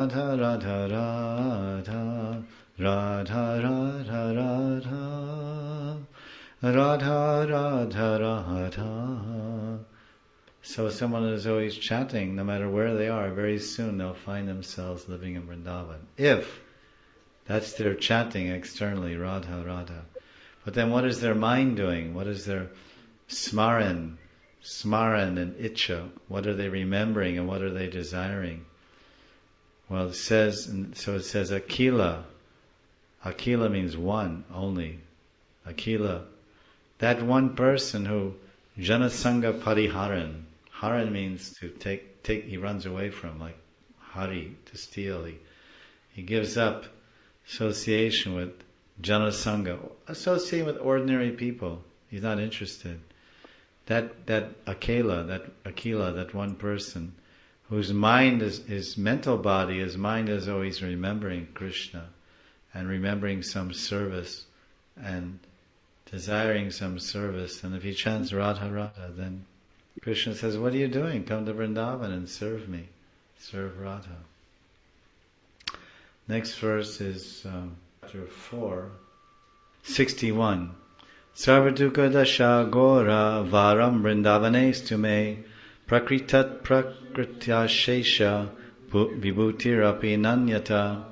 Radha Radha Radha Radha Radha Radha Radha Radha. So someone is always chanting, no matter where they are, very soon they'll find themselves living in Vrindavan. If that's their chanting externally, Radha Radha. But then what is their mind doing? What is their smaran and itcha? What are they remembering and what are they desiring? Well, it says Akila. Akila means one only. Akila. That one person who Janasanga Pariharan. Haran means to take, he runs away from, like Hari, to steal. He gives up association with Janasanga, associating with ordinary people. He's not interested. That Akela, that one person, whose mind is, his mental body, his mind is always remembering Krishna and remembering some service and desiring some service. And if he chants Radha Radha, then Krishna says, what are you doing? Come to Vrindavan and serve me. Serve Radha. Next verse is chapter 4, 61. Sarvaduka dasha gora varam vrindavanestu me prakritat prakritya shesha vibhutirapi nanyata.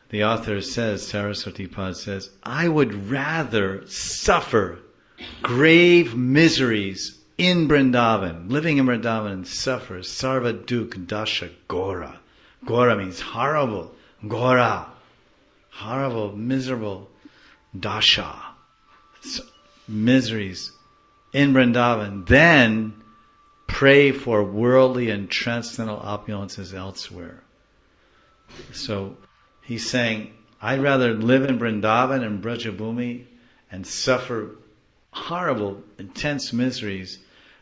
The author says, Saraswati Pad says, I would rather suffer grave miseries in Vrindavan, living in Vrindavan and suffer sarvaduk dasha gora. Gora means horrible. Gora. Horrible, miserable. Dasha. Miseries in Vrindavan. Then pray for worldly and transcendental opulences elsewhere. So he's saying, I'd rather live in Vrindavan and Brajabhumi and suffer horrible, intense miseries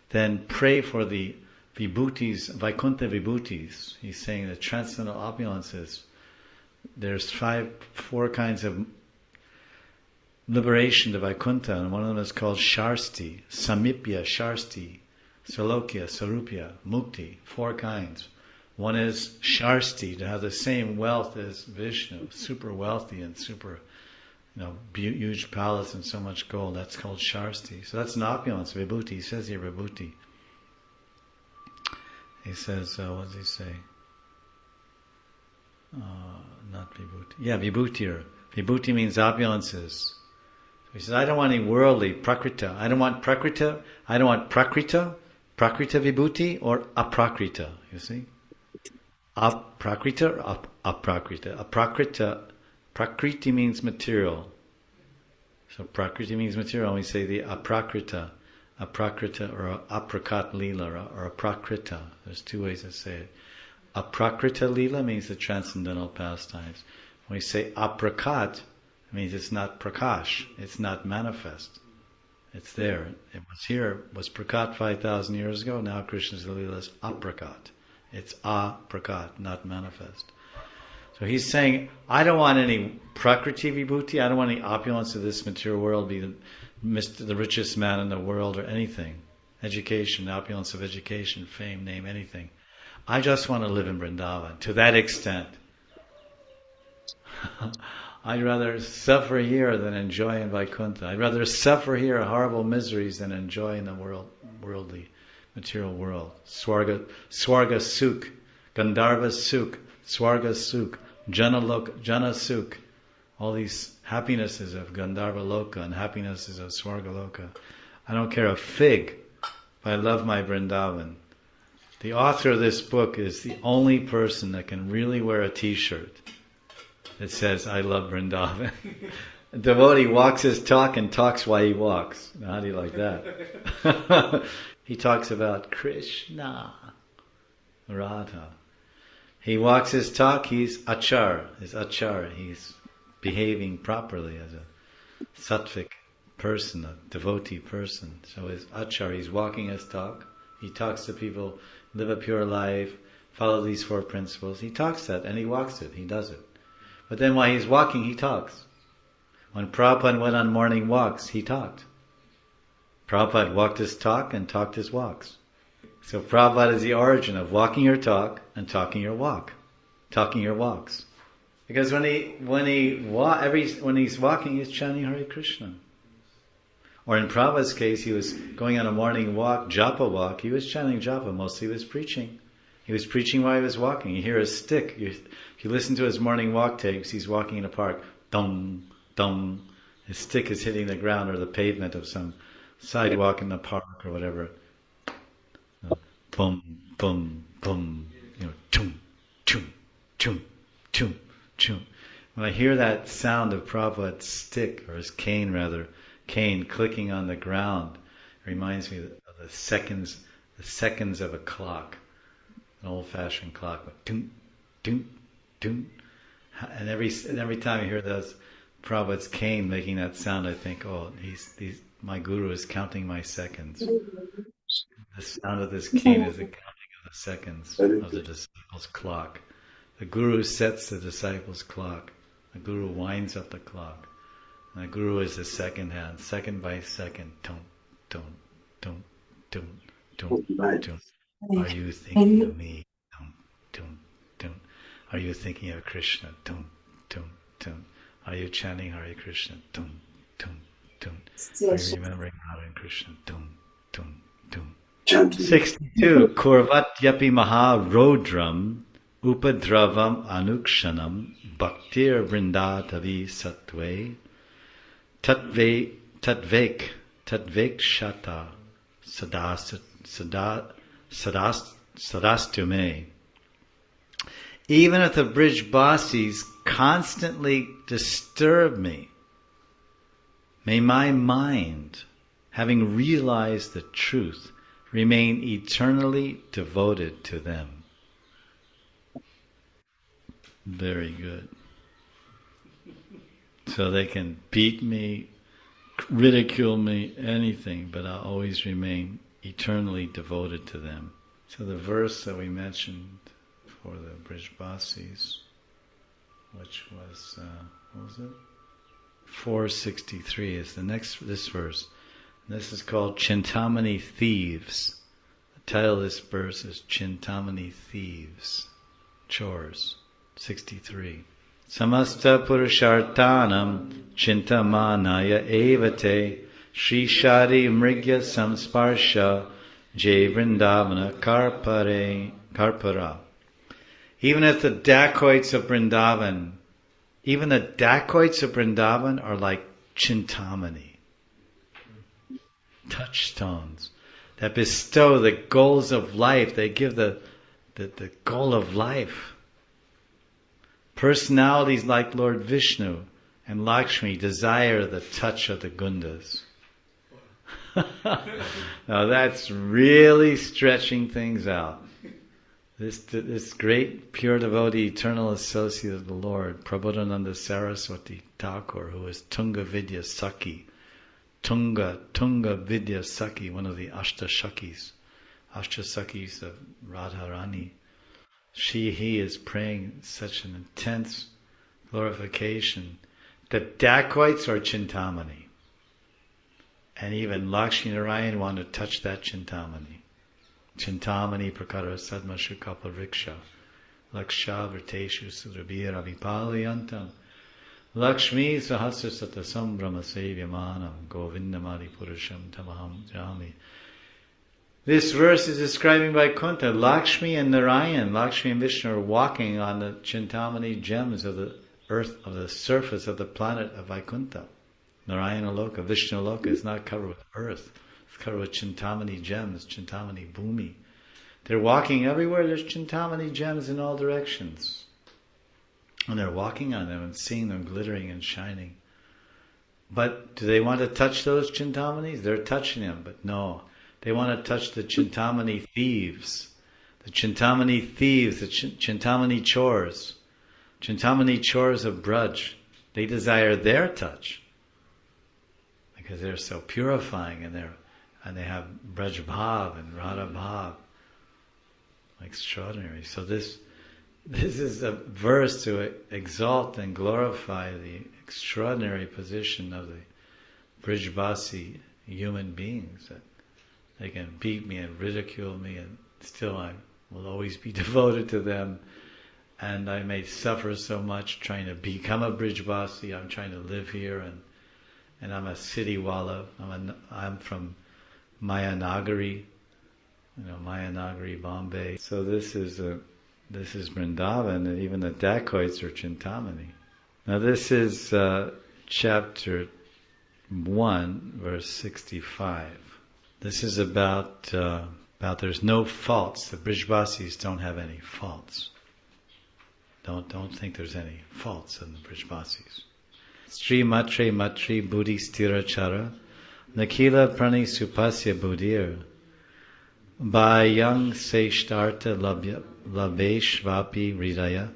than pray for the vibhutis, Vaikuntha vibhutis. He's saying the transcendental opulences. There's 4 kinds of liberation to Vaikuntha, and one of them is called Sharsti, Samipya, Sharsti, Salokya, Sarupya, Mukti, 4 kinds. One is Sharsti, to have the same wealth as Vishnu, super wealthy and super, huge palace and so much gold. That's called Sharsti. So that's an opulence, Vibhuti. He says here Vibhuti. He says, what does he say? Not Vibhuti. Yeah, Vibhutir. Vibhuti means opulences. So he says, I don't want any worldly, prakrita. I don't want prakrita Vibhuti or aprakrita, you see? Aprakrita or aprakrita. Prakriti means material. So prakriti means material, and we say the aprakrita or aprakat lila or aprakrita. There's 2 ways to say it. Aprakrita lila means the transcendental pastimes. When we say aprakat, it means it's not prakash, it's not manifest. It's there. It was here, it was prakat 5,000 years ago, now Krishna's lila is aprakat. It's aprakat, not manifest. So he's saying, I don't want any prakriti vibhuti, I don't want any opulence of this material world, be the richest man in the world or anything. Education, opulence of education, fame, name, anything. I just want to live in Vrindavan, to that extent. I'd rather suffer here than enjoy in Vaikuntha. I'd rather suffer here horrible miseries than enjoy in the worldly, material world. Swarga Suk, Gandharva Suk, Swarga Suk, Jana Suk. All these happinesses of Gandharva Loka and happinesses of Swarga Loka. I don't care a fig if I love my Vrindavan. The author of this book is the only person that can really wear a t-shirt that says, I love Vrindavan. A devotee walks his talk and talks while he walks. Now, how do you like that? He talks about Krishna, Radha. He walks his talk, he's achar. He's behaving properly as a sattvic person, a devotee person. So his achar, he's walking his talk. He talks to people, live a pure life, follow these 4 principles. He talks that and he walks it, he does it. But then while he's walking, he talks. When Prabhupada went on morning walks, he talked. Prabhupada walked his talk and talked his walks. So Prabhupada is the origin of walking your talk and talking your walk. talking your walks. Because when he's walking, he's chanting Hare Krishna. Or in Prabhupada's case, he was going on a morning walk, japa walk. He was chanting japa. Mostly he was preaching. He was preaching while he was walking. You hear a stick. If you listen to his morning walk tapes, he's walking in a park. Dum, dum. His stick is hitting the ground or the pavement of some sidewalk in the park or whatever. Boom, boom, boom. Chum, chum, chum, chum, chum. When I hear that sound of Prabhupada's stick, or his cane rather, cane clicking on the ground, it reminds me of the seconds of a clock, an old-fashioned clock. Doom, doom, doom. And every time I hear those Prabhupada's cane making that sound, I think, oh, my guru is counting my seconds. The sound of this cane is the counting of the seconds of the disciples' clock. The guru sets the disciples' clock. The guru winds up the clock. And the guru is the second hand, second by second. Tum, tum, tum, tum, tum, tum. Are you thinking of me? Tum, tum, tum. Are you thinking of Krishna? Tum, tum, tum. Are you chanting Hare Krishna? Tum, tum, tum. Are you remembering Hare Krishna? Tum, tum, tum. 62. Kurvat yapi maha rodram upadravam anukshanam bhaktir vrindatavi satve tatvek shata sadastume. Even if the Brijbasis constantly disturb me, may my mind, having realized the truth, remain eternally devoted to them. Very good. So they can beat me, ridicule me, anything, but I'll always remain eternally devoted to them. So the verse that we mentioned for the Brijbasis, which was, what was it? 463 is this verse. This is called Chintamani Thieves. The title of this verse is Chintamani Thieves. Chores. 63. Samasta Purushartanam Chintamanaya Evate Shri Shadi Mrigya Samsparsha Jai Vrindavana Karpara. Even if the dacoits of Vrindavan, are like Chintamani, touchstones that bestow the goals of life. They give the goal of life. Personalities like Lord Vishnu and Lakshmi desire the touch of the Gundas. Now that's really stretching things out. This great pure devotee, eternal associate of the Lord, Prabodhananda Saraswati Thakur, who is Tunga Vidya Sakhi, Tunga Vidya Sakhi, one of the Ashtasakis of Radharani. He is praying such an intense glorification that dacoits are Chintamani. And even Lakshmi Narayan want to touch that Chintamani. Chintamani prakara sadma shukapa riksha laksha vriteshu sudrabhira vipalayantam Lakshmi sahasra satasam brahma sevyamanam govindamadi purusham tamaham jami. This verse is describing Vaikuntha. Lakshmi and Narayan, Lakshmi and Vishnu are walking on the Chintamani gems of the earth, of the surface of the planet of Vaikuntha. Narayana Loka, Vishnu Loka is not covered with earth. It's covered with Chintamani gems, Chintamani Bhumi. They're walking everywhere. There's Chintamani gems in all directions. And they're walking on them and seeing them glittering and shining. But do they want to touch those Chintamanis? They're touching them, but no. They want to touch the Chintamani thieves. The Chintamani thieves, the Chintamani chores. Chintamani chores of Braj. They desire their touch. Because they're so purifying and they have Braj Bhav and Radha Bhav. Extraordinary. So this is a verse to exalt and glorify the extraordinary position of the Brijbasi human beings, that they can beat me and ridicule me and still I will always be devoted to them. and I may suffer so much trying to become a Brijbasi. I'm trying to live here, and I'm a city walla. I'm from Mayanagari, Mayanagari, Bombay. So this is Vrindavan, and even the dacoits are Chintamani. Now this is chapter 1, verse 65. This is about there's no faults. The Brijbasis don't have any faults. Don't think there's any faults in the Brijbasis. Sri Matre Matri Buddhi Stira Chara Nakila Prani Supasya Buddhir Bhayang Seshtarta Labesh Vapi Ridaya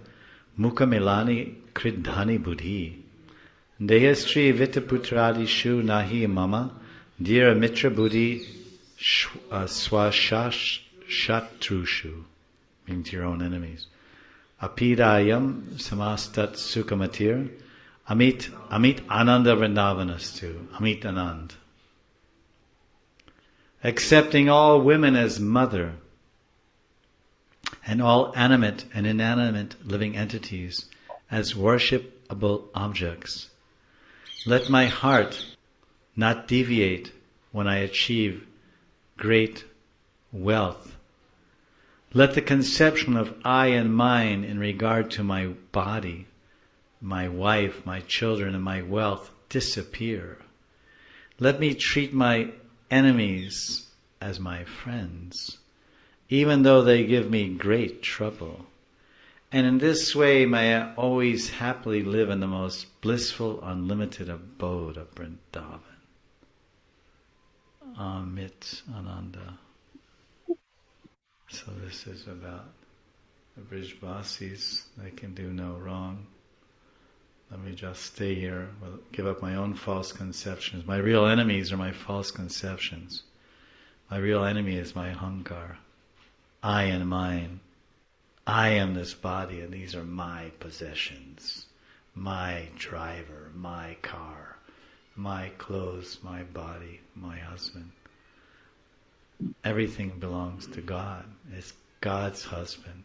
Mukamilani Kridhani Buddhi Deyastri Vitaputradi Shu Nahi Mama Dhira Mitra Buddhi Swashatrushu, meaning to your own enemies. Apidayam Samastat Sukamatir Amit Ananda Vrindavanastu, Amit Anand. Accepting all women as mother and all animate and inanimate living entities as worshipable objects. Let my heart not deviate when I achieve great wealth. Let the conception of I and mine in regard to my body, my wife, my children, and my wealth disappear. Let me treat my enemies as my friends, even though they give me great trouble. And in this way may I always happily live in the most blissful, unlimited abode of Vrindavan. Amit Ananda. So this is about the Brijbasis. They can do no wrong. Let me just stay here, give up my own false conceptions. My real enemies are my false conceptions. My real enemy is my ahankar. I and mine. I am this body and these are my possessions. My driver, my car, my clothes, my body, my husband. Everything belongs to God. It's God's husband.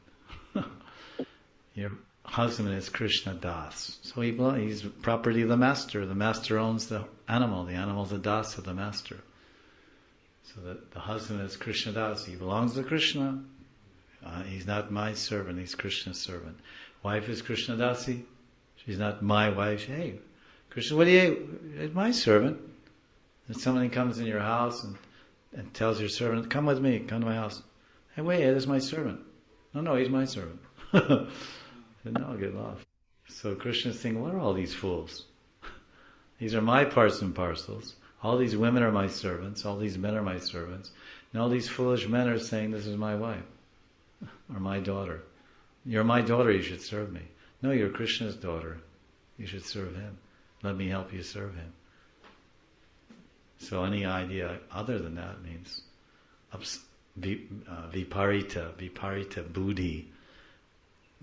Your husband is Krishna Das. So he's property of the master. The master owns the animal is the das of the master. So the husband is Krishna Das. He belongs to Krishna. He's not my servant, he's Krishna's servant. Wife is Krishna Dasi. She's not my wife. Hey, Krishna, it's my servant. If somebody comes in your house and tells your servant, come with me, come to my house. Hey, wait, it is my servant. No, he's my servant. No, I'll get lost. So Krishna's thinking, what are all these fools? These are my parts and parcels. All these women are my servants. All these men are my servants. And all these foolish men are saying, this is my wife. Or my daughter. You're my daughter, you should serve me. No, you're Krishna's daughter. You should serve him. Let me help you serve him. So any idea other than that means viparita buddhi,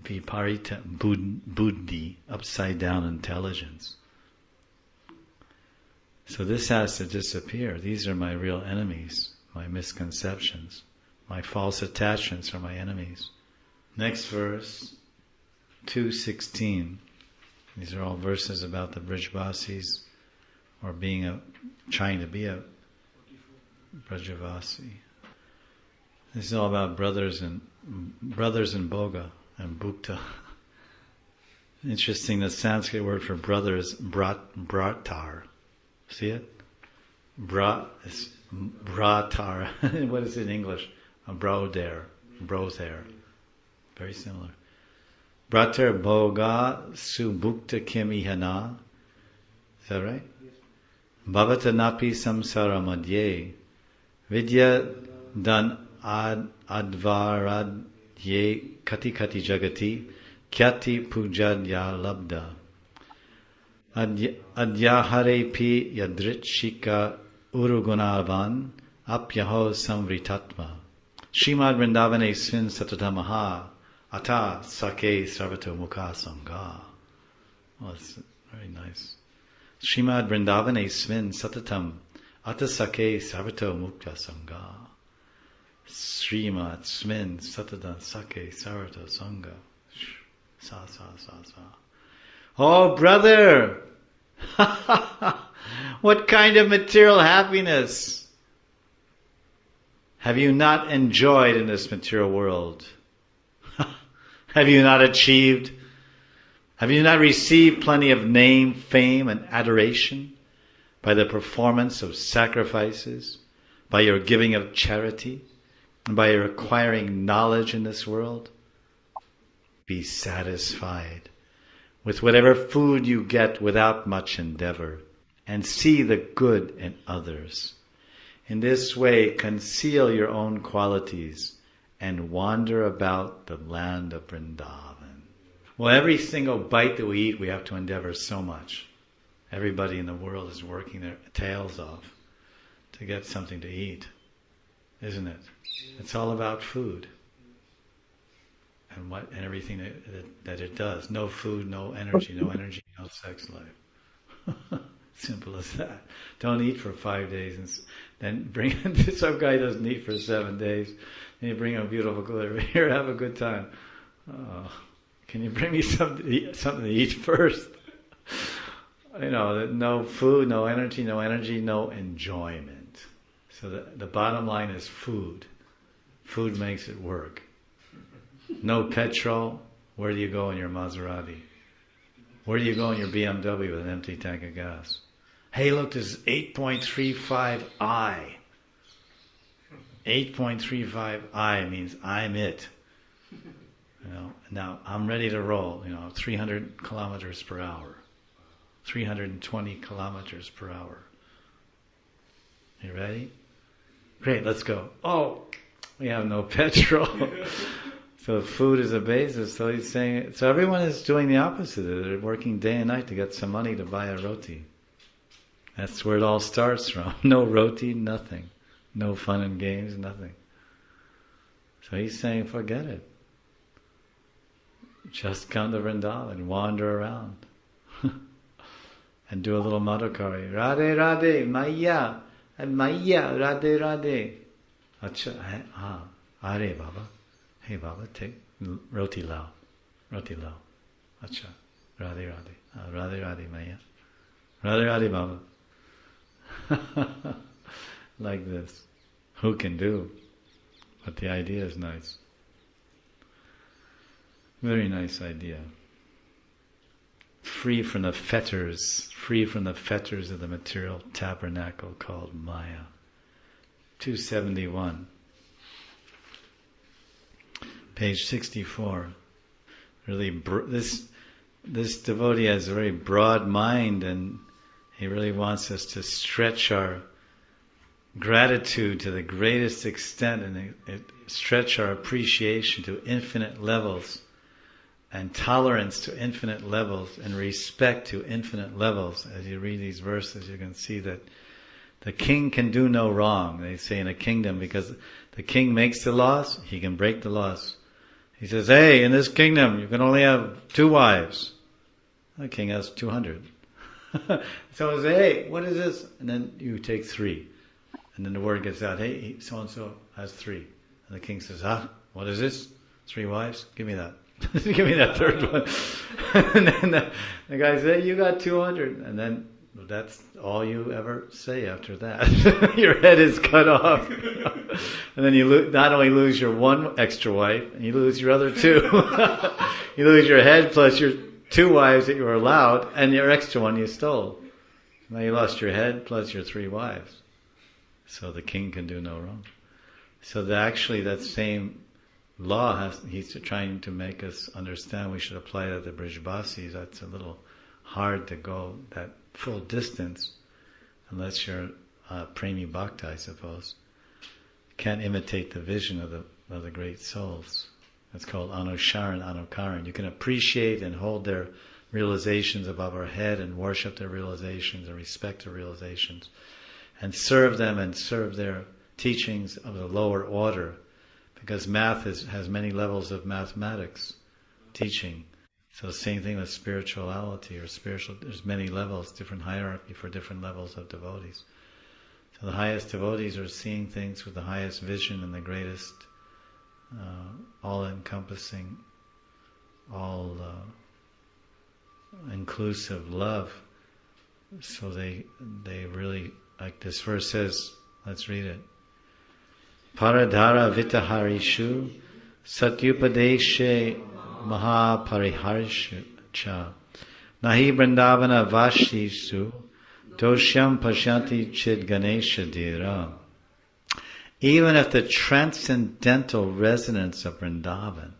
viparita buddhi, upside down intelligence. So this has to disappear. These are my real enemies, my misconceptions. My false attachments are my enemies. Next verse, 2:16. These are all verses about the Brijbasis, or trying to be a Brajavasi. This is all about brothers in Boga and Bhukta. Interesting, the Sanskrit word for brother is bratar. See it? Bra is bratar. What is it in English? A brother. Very similar. Bratar Boga Subhukta Kim Ihana. Is that right? Bhavata Napi Samsara Madhye Vidya Dan Advarad Ye Kati Kati Jagati Kyati Pujadya Labda Adyahare Pi Yadritshika Urugunavan Apyaho Samvritatma Srimad Vrindavane Srin Satatamaha Ata Sake Sarvato Mukha Sangha. Oh, that's very nice. Srimad Vrindavane Svin Satatam Ata Sake Sarvato Mukha Sangha. Srimad Svin Satatam Sake Sarvato Sangha. Sa, sa, sa, sa. Oh, brother! What kind of material happiness have you not enjoyed in this material world? Have you not achieved? Have you not received plenty of name, fame, and adoration by the performance of sacrifices, by your giving of charity, and by your acquiring knowledge in this world? Be satisfied with whatever food you get without much endeavor, and see the good in others. In this way, conceal your own qualities and wander about the land of Vrindavan. Well, every single bite that we eat, we have to endeavor so much. Everybody in the world is working their tails off to get something to eat, isn't it? It's all about food and everything that it does. No food, no energy, no sex life. Simple as that. Don't eat for 5 days and then bring some guy doesn't eat for 7 days. And you bring him a beautiful girl. Here, have a good time. Oh, can you bring me something to eat first? No food, no energy, no enjoyment. So the bottom line is food. Food makes it work. No petrol. Where do you go in your Maserati? Where do you go in your BMW with an empty tank of gas? Hey, look, this is 8.35i. 8.35i means I'm it. Now I'm ready to roll. 300 kilometers per hour, 320 kilometers per hour. You ready? Great, let's go. Oh, we have no petrol. So food is a basis. So he's saying, so everyone is doing the opposite. They're working day and night to get some money to buy a roti. That's where it all starts from. No roti, nothing. No fun and games, nothing. So he's saying, forget it. Just come to Vrindavan, wander around. And do a little Madhukari. Radhe Radhe, Maya, Radhe Radhe. Acha, Are Baba. Hey Baba, take roti lao. Acha, Radhe Radhe. Radhe Radhe, Maya. Radhe Radhe, Baba. Like this. Who can do? But the idea is nice. Very nice idea. Free from the fetters of the material tabernacle called Maya. 271. Page 64. Really, this devotee has a very broad mind, and he really wants us to stretch our gratitude to the greatest extent and stretch our appreciation to infinite levels, and tolerance to infinite levels, and respect to infinite levels. As you read these verses, you can see that the king can do no wrong, they say in a kingdom, because the king makes the laws, he can break the laws. He says, hey, in this kingdom you can only have 2 wives. The king has 200. So I say, hey, what is this? And then you take 3. And then the word gets out, hey, so-and-so has 3. And the king says, what is this? 3 wives? Give me that. Give me that 3rd one. And then the guy says, hey, you got 200. And then that's all you ever say after that. Your head is cut off. And then you not only lose your 1 extra wife, and you lose your other 2. You lose your head plus your 2 wives that you were allowed, and your extra one you stole. Now you lost your head plus your 3 wives. So the king can do no wrong. So that same law he's trying to make us understand. We should apply that to Brijbasis. That's a little hard to go that full distance unless you're Premi Bhakta, I suppose. Can't imitate the vision of the great souls. It's called Anusharan, Anukaran. You can appreciate and hold their realizations above our head and worship their realizations and respect their realizations and serve them and serve their teachings of the lower order, because math has many levels of mathematics teaching. So same thing with spirituality or spiritual, there's many levels, different hierarchy for different levels of devotees. So the highest devotees are seeing things with the highest vision and the greatest all-encompassing all inclusive love. So they really, like this verse says, let's read it. Paradhara vitaharishu satyupadeshe mahapariharshu cha nahi vrindavana vashishu doshyam pashanti chid ganesha dhira. Even if the transcendental resonance of Vrindavan,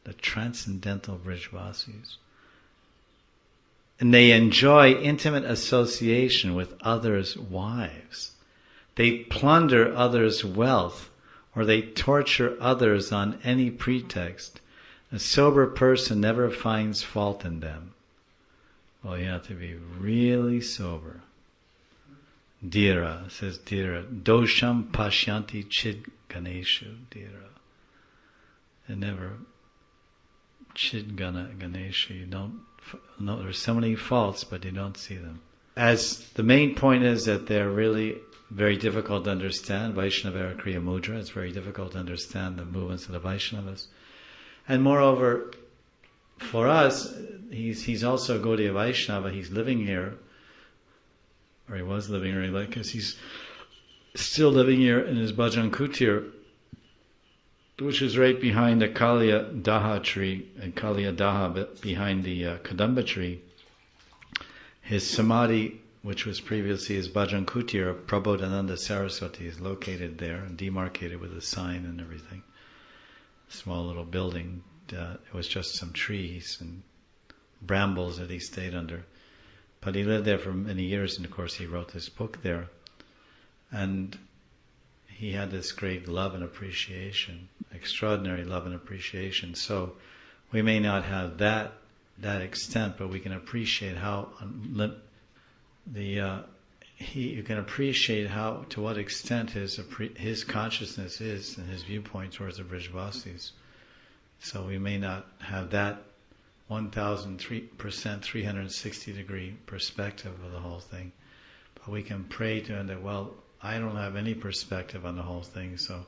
the transcendental Brijvasis, and they enjoy intimate association with others' wives, they plunder others' wealth, or they torture others on any pretext, a sober person never finds fault in them. Well, you have to be really sober. Dhira, says Dhira, dosham pashyanti chid ganeshu dhira. And never chid ganeshu, you don't know, there's so many faults, but you don't see them. As the main point is that they're really very difficult to understand, Vaishnava Kriya Mudra, it's very difficult to understand the movements of the Vaishnavas. And moreover, for us, he's also a Gaudiya Vaishnava, he's living here, or he was living here, because he's still living here in his Bhajan Kutir, which is right behind the Kaliya Daha tree, and Kaliya Daha behind the Kadamba tree. His Samadhi, which was previously his Bhajan Kutir, Prabodhananda Saraswati, is located there and demarcated with a sign and everything. Small little building. It was just some trees and brambles that he stayed under. But he lived there for many years, and of course he wrote this book there. And he had this great love and appreciation, extraordinary love and appreciation. So we may not have that extent, but we can appreciate how you can appreciate how, to what extent his consciousness is and his viewpoint towards the Brijvasis. So we may not have that 1,003%, 360-degree perspective of the whole thing, but we can pray to him that, well, I don't have any perspective on the whole thing, so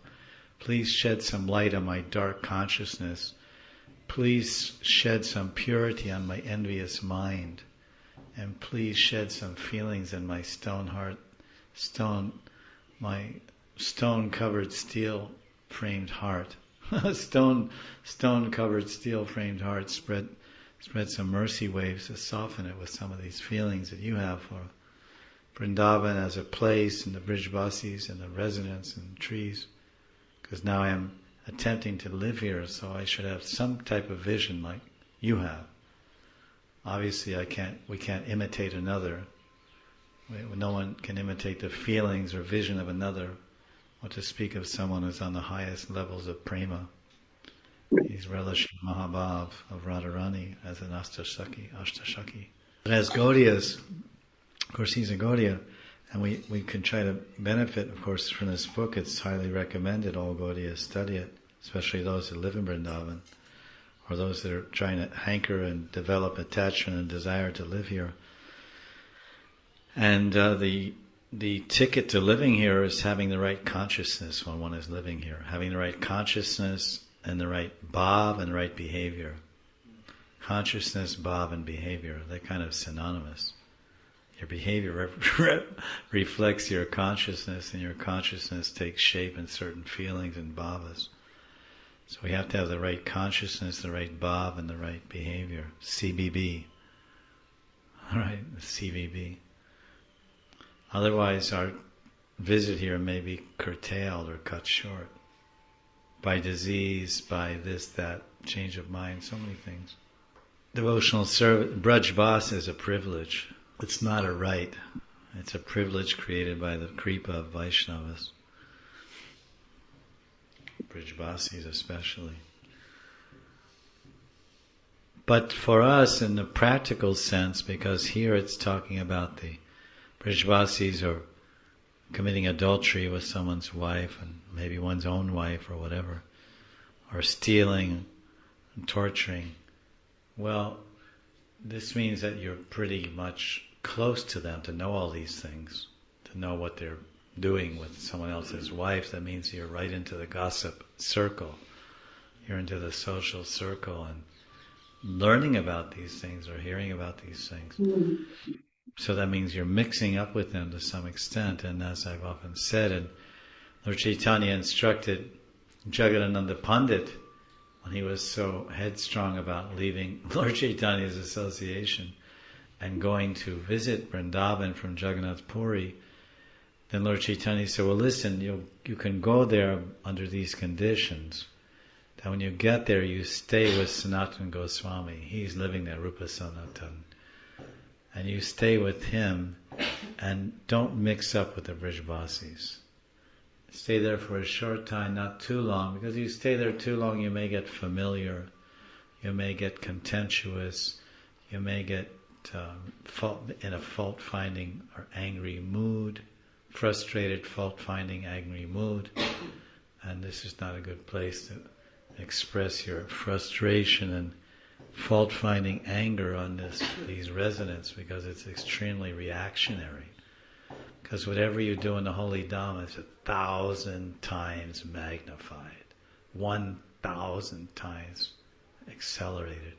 please shed some light on my dark consciousness. Please shed some purity on my envious mind. And please shed some feelings in my my stone-covered steel-framed heart. Stone-covered steel-framed heart. Spread some mercy waves to soften it with some of these feelings that you have for Vrindavan as a place, and the Brijvasis and the residents and trees. Because now I am attempting to live here, so I should have some type of vision like you have. Obviously, we can't imitate another. No one can imitate the feelings or vision of another, or to speak of someone who's on the highest levels of prema. He's relishing Mahabhav of Radharani as an Ashtashaki. But as Gaudiyas, of course he's a Gaudiya, and we can try to benefit, of course, from this book. It's highly recommended all Gaudiyas study it, especially those that live in Vrindavan, or those that are trying to hanker and develop attachment and desire to live here. And the ticket to living here is having the right consciousness when one is living here. Having the right consciousness and the right bhav and the right behavior. Consciousness, bhav, and behavior, they're kind of synonymous. Your behavior reflects your consciousness, and your consciousness takes shape in certain feelings and bhavas. So we have to have the right consciousness, the right bhav, and the right behavior. CBB. Alright, CBB. Otherwise our visit here may be curtailed or cut short by disease, by this, that, change of mind, so many things. Devotional service, Braj is a privilege. It's not a right. It's a privilege created by the Kripa of Vaishnavas. Brijvasis especially. But for us, in the practical sense, because here it's talking about the Brijvasis are committing adultery with someone's wife, and maybe one's own wife or whatever, or stealing and torturing. Well, this means that you're pretty much close to them to know all these things, to know what they're doing with someone else's wife. That means you're right into the gossip circle. You're into the social circle, and learning about these things or hearing about these things. So that means you're mixing up with them to some extent. And as I've often said, and Lord Chaitanya instructed Jagadananda Pandit when he was so headstrong about leaving Lord Chaitanya's association and going to visit Vrindavan from Jagannath Puri. Then Lord Chaitanya said, well, listen, you can go there under these conditions. That when you get there, you stay with Sanatana Goswami. He's living there, Rupa Sanatana. And you stay with him and don't mix up with the Brijvasis. Stay there for a short time, not too long, because you stay there too long, you may get familiar, you may get contentious, you may get in a fault-finding or angry mood, frustrated, fault-finding, angry mood, and this is not a good place to express your frustration and fault-finding anger on these residents, because it's extremely reactionary. Because whatever you do in the Holy Dhamma is 1,000 times magnified, 1,000 times accelerated.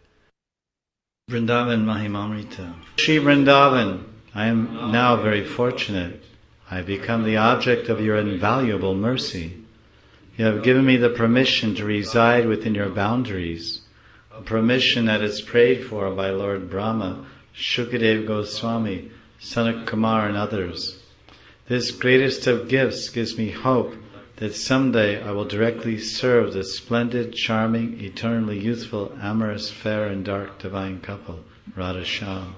Vrindavan Mahimamrita. Shri Vrindavan, I am now very fortunate. I have become the object of your invaluable mercy. You have given me the permission to reside within your boundaries, a permission that is prayed for by Lord Brahma, Shukadev Goswami, Sanat Kumar and others. This greatest of gifts gives me hope that someday I will directly serve the splendid, charming, eternally youthful, amorous, fair and dark divine couple, Radha Shyam.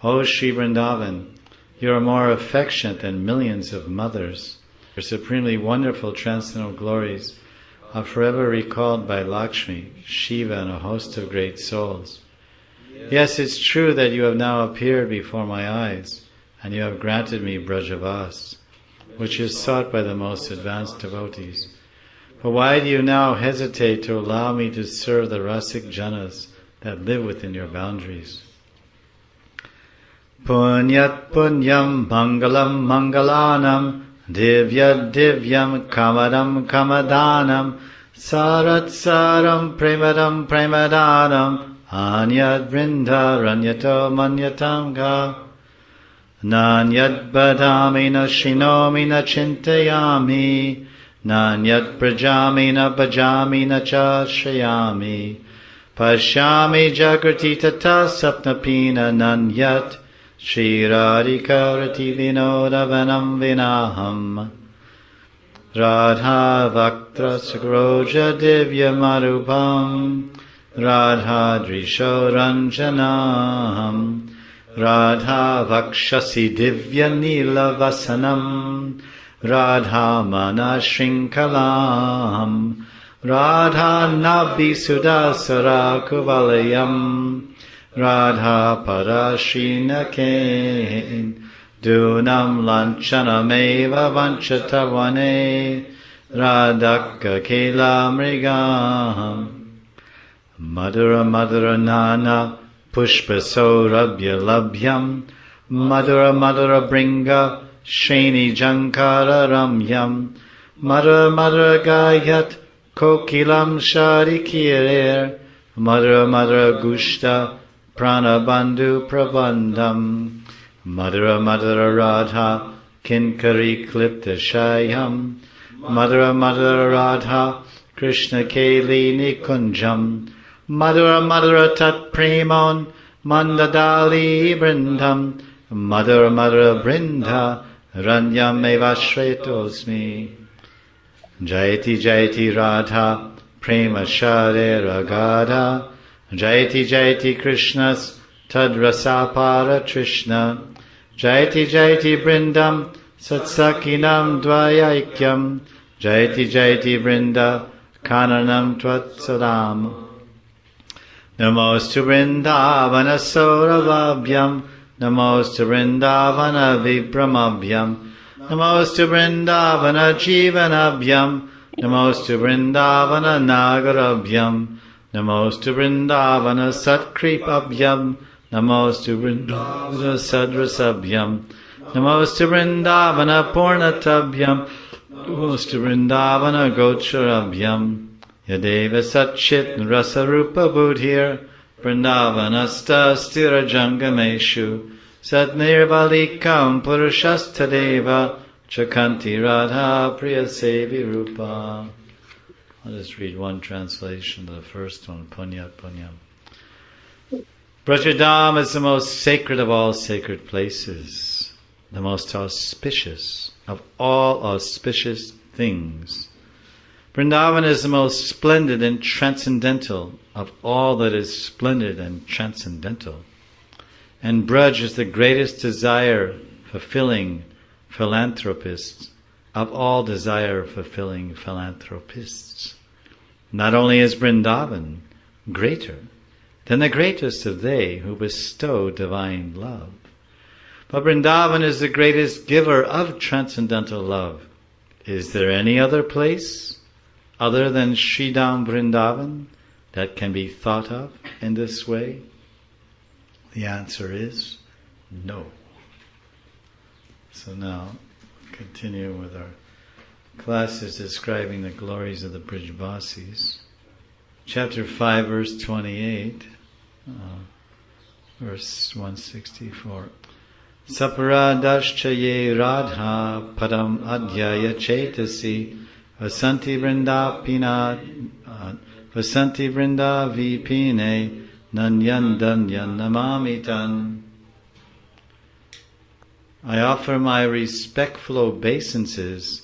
O Shri Vrindavan, you are more affectionate than millions of mothers. Your supremely wonderful transcendental glories are forever recalled by Lakshmi, Shiva and a host of great souls. Yes, it's true that you have now appeared before my eyes, and you have granted me Brajavas, which is sought by the most advanced devotees. But why do you now hesitate to allow me to serve the Rasik Janas that live within your boundaries? Punyat punyam mangalam mangalanam divya divyam kamadam kamadanam sarat saram premadam premadanam anyad vrinda ranyato manyatam ga Nanyad badami na shinomi na chintayami, Nanyad prajami na bhajami na chashrayami, Pashyami jagrati tata sapnapina nanyat, Shriradhika vinodavanam vinaham. Radha vaktra sakroja divya marupam, Radha drisho ranjanam, Radha vakshasi divya nila vasanam, Radha mana shrinkalam, Radha nabhi sudasara kuvalayam, Radha parashinake, dunam lanchanameva vanchatavane, Radhaka kela mrigam, Madhura Madhura Nana, Pushpa Saurabhya Labhyam, Madhura Madhura Bringa, Sheni Jankara Ramyam, Madhura Madhura Gayat, Kokilam Sharikirer, Madhura Madhura Gushta, Pranabandhu Prabandham, Madhura Madhura Radha, Kinkari Klipta Shayam, Madhura Madhura Radha, Krishna Keli Nikunjam, Madhura Madhura Tat Premon, Mandadali Brindam, Madhura Madhura Brinda, Ranyam Evashretosmi. Jayati Jayati Radha, Prema Share Ragada, Jayati Jayati Krishnas, Tadrasapara Trishna, Jayati Jayati Brindam, Satsakinam Dvayaikyam, Jayati Jayati Brinda, Kananam Twatsalam. Namostu Vrindavana Sauravabhyam, Namostu Vrindavana Vibramabhyam, Namostu Vrindavana Jivanabhyam, Namostu Vrindavana Nagarabhyam, Namostu Vrindavana Satkripabhyam, Namostu Vrindavana Sadrasabhyam, Namostu Vrindavana Purnatabhyam, Namostu Vrindavana Gocharabhyam. Yadeva Satchit Rasarupa Budhir, Vrindavanasta stira jangameshu Satnirvalikam purushastadeva Chakanti Radha Priya Sevi Rupa. I'll just read one translation of the first one, Punyat Punyam. Brajadam is the most sacred of all sacred places, the most auspicious of all auspicious things. Vrindavan is the most splendid and transcendental of all that is splendid and transcendental. And Braj is the greatest desire-fulfilling philanthropist of all desire-fulfilling philanthropists. Not only is Vrindavan greater than the greatest of they who bestow divine love, but Vrindavan is the greatest giver of transcendental love. Is there any other place other than Sridham Vrindavan that can be thought of in this way? The answer is no. So now, continue with our classes describing the glories of the Brijvasis. Chapter 5, verse 28, verse 164. Saparadascha ye radha padam adhyaya chetasi vasanti vrinda vipine nanyan danyan namamitan. I offer my respectful obeisances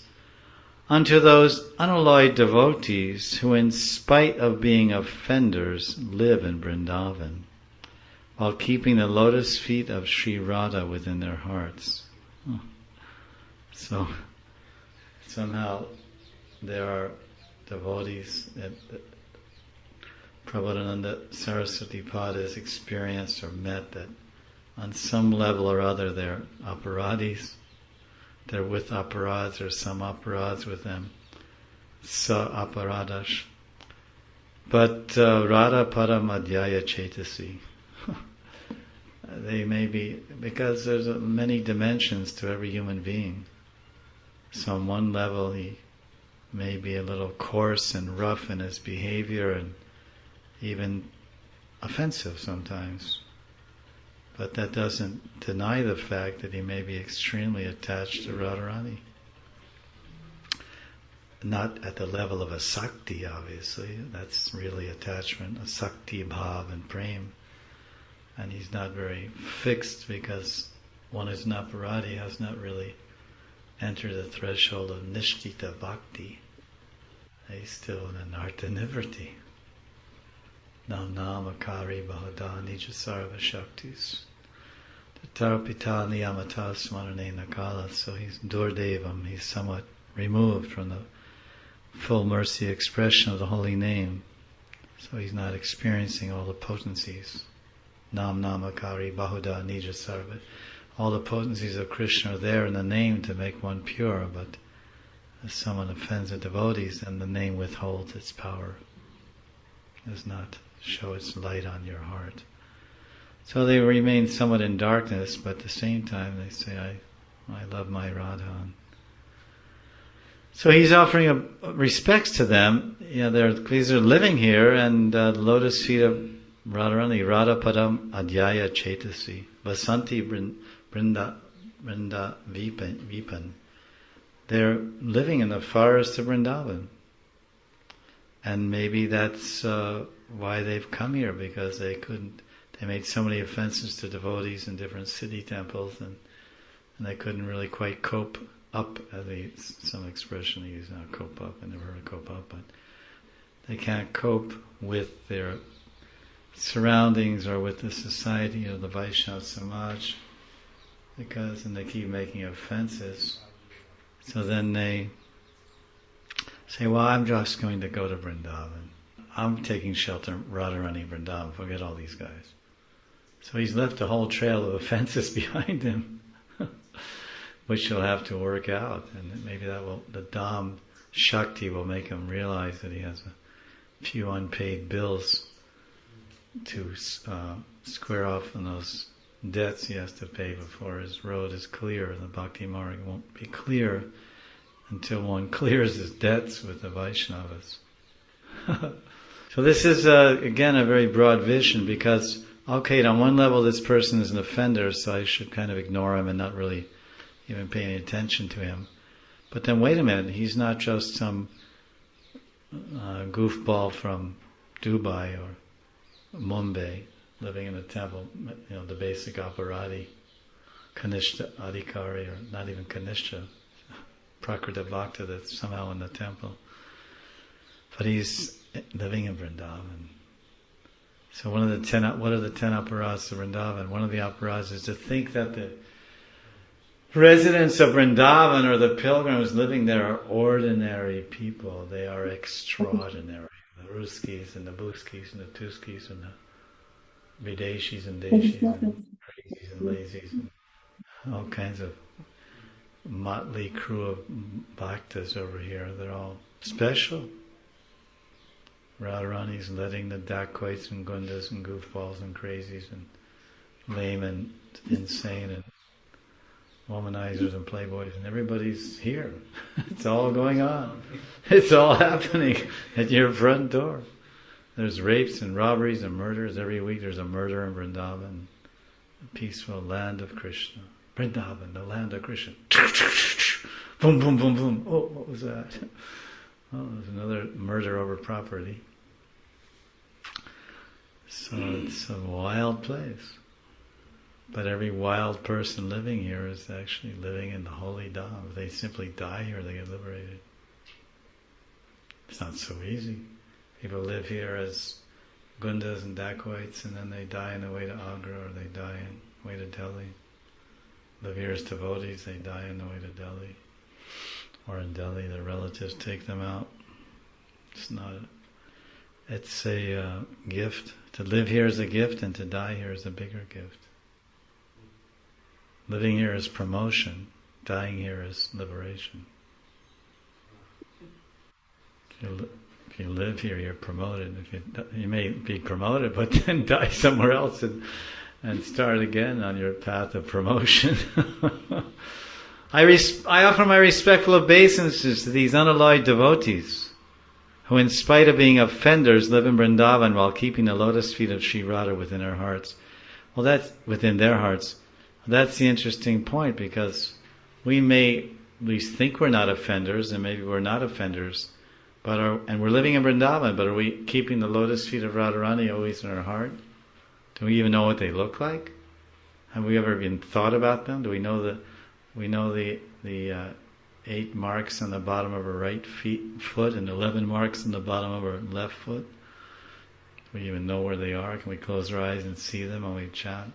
unto those unalloyed devotees who, in spite of being offenders, live in Vrindavan, while keeping the lotus feet of Sri Radha within their hearts. So, somehow, there are devotees that Prabhupada Saraswati Pada has experienced or met that on some level or other they're aparadis. They're with aparads or some aparads with them. Sa aparadash. But Radha Padam Adhyaya Chetasi. They may be, because there's many dimensions to every human being. So on one level he may be a little coarse and rough in his behavior and even offensive sometimes. But that doesn't deny the fact that he may be extremely attached to Radharani. Not at the level of a Sakti, obviously. That's really attachment, a Sakti Bhav and Prem. And he's not very fixed because one is an aparadi, has not really entered the threshold of Nishtita Bhakti. He's still in Anartha Nivrti. Nam Namakari Bahada Nijasarva Shaktis. Tarapita Niyamata Smarane Nakala. So he's Durdevam, he's somewhat removed from the full mercy expression of the holy name. So he's not experiencing all the potencies. Nam Namakari Bahuda Nijasarva. All the potencies of Krishna are there in the name to make one pure, but if someone offends the devotees, then the name withholds its power. It does not show its light on your heart. So they remain somewhat in darkness, but at the same time they say, I love my Radha. So he's offering respects to them. These are living here, and the lotus feet of Radharani, Radha Padam Adhyaya Chetasi, Vasanti Vrinda Vipan. They're living in the forest of Vrindavan. And maybe that's why they've come here, because they made so many offenses to devotees in different city temples, and they couldn't really quite cope up, some expression they use now, cope up. I never heard of cope up, but they can't cope with their surroundings or with the society of the Vaishnava Samaj, and they keep making offenses. So then they say, well, I'm just going to go to Vrindavan. I'm taking shelter in Radharani Vrindavan, forget all these guys. So he's left a whole trail of offenses behind him, which he'll have to work out. And maybe the Dham Shakti will make him realize that he has a few unpaid bills to square off on those debts he has to pay before his road is clear. The Bhakti Marg won't be clear until one clears his debts with the Vaishnavas. So this is, again, a very broad vision because, okay, on one level this person is an offender, so I should kind of ignore him and not really even pay any attention to him. But then wait a minute, he's not just some goofball from Dubai or Mumbai living in a temple, the basic operati, Kanishta Adhikari, or not even Kanishta, Prakrita Bhakta that's somehow in the temple. But he's living in Vrindavan. So what are the 10 aparats of Vrindavan? One of the aparats is to think that the residents of Vrindavan or the pilgrims living there are ordinary people. They are extraordinary. The Ruskis and the Buskis and the Tuskis and the Videshis and Deshis and crazies and lazies and all kinds of motley crew of bhaktas over here. They're all special. Radharani's letting the dacoits and gundas and goofballs and crazies and lame and insane and womanizers and playboys and everybody's here. It's all going on. It's all happening at your front door. There's rapes and robberies and murders. Every week there's a murder in Vrindavan, the peaceful land of Krishna. Vrindavan, the land of Krishna. Boom, boom, boom, boom. Oh, what was that? Oh, there's another murder over property. So it's a wild place. But every wild person living here is actually living in the holy Dham. If they simply die here, they get liberated. It's not so easy. People live here as gundas and dacoits, and then they die on the way to Agra, or they die on the way to Delhi. Live here as devotees, they die on the way to Delhi. Or in Delhi, their relatives take them out. It's a gift. To live here is a gift, and to die here is a bigger gift. Living here is promotion. Dying here is liberation. If you live here, you're promoted. You may be promoted, but then die somewhere else and start again on your path of promotion. I offer my respectful obeisances to these unalloyed devotees who, in spite of being offenders, live in Vrindavan while keeping the lotus feet of Sri Radha within our hearts. Well, that's within their hearts. That's the interesting point, because we think we're not offenders, and maybe we're not offenders, and we're living in Vrindavan, but are we keeping the lotus feet of Radharani always in our heart? Do we even know what they look like? Have we ever even thought about them? Do we know the 8 marks on the bottom of her right foot and 11 marks on the bottom of her left foot? Do we even know where they are? Can we close our eyes and see them when we chant?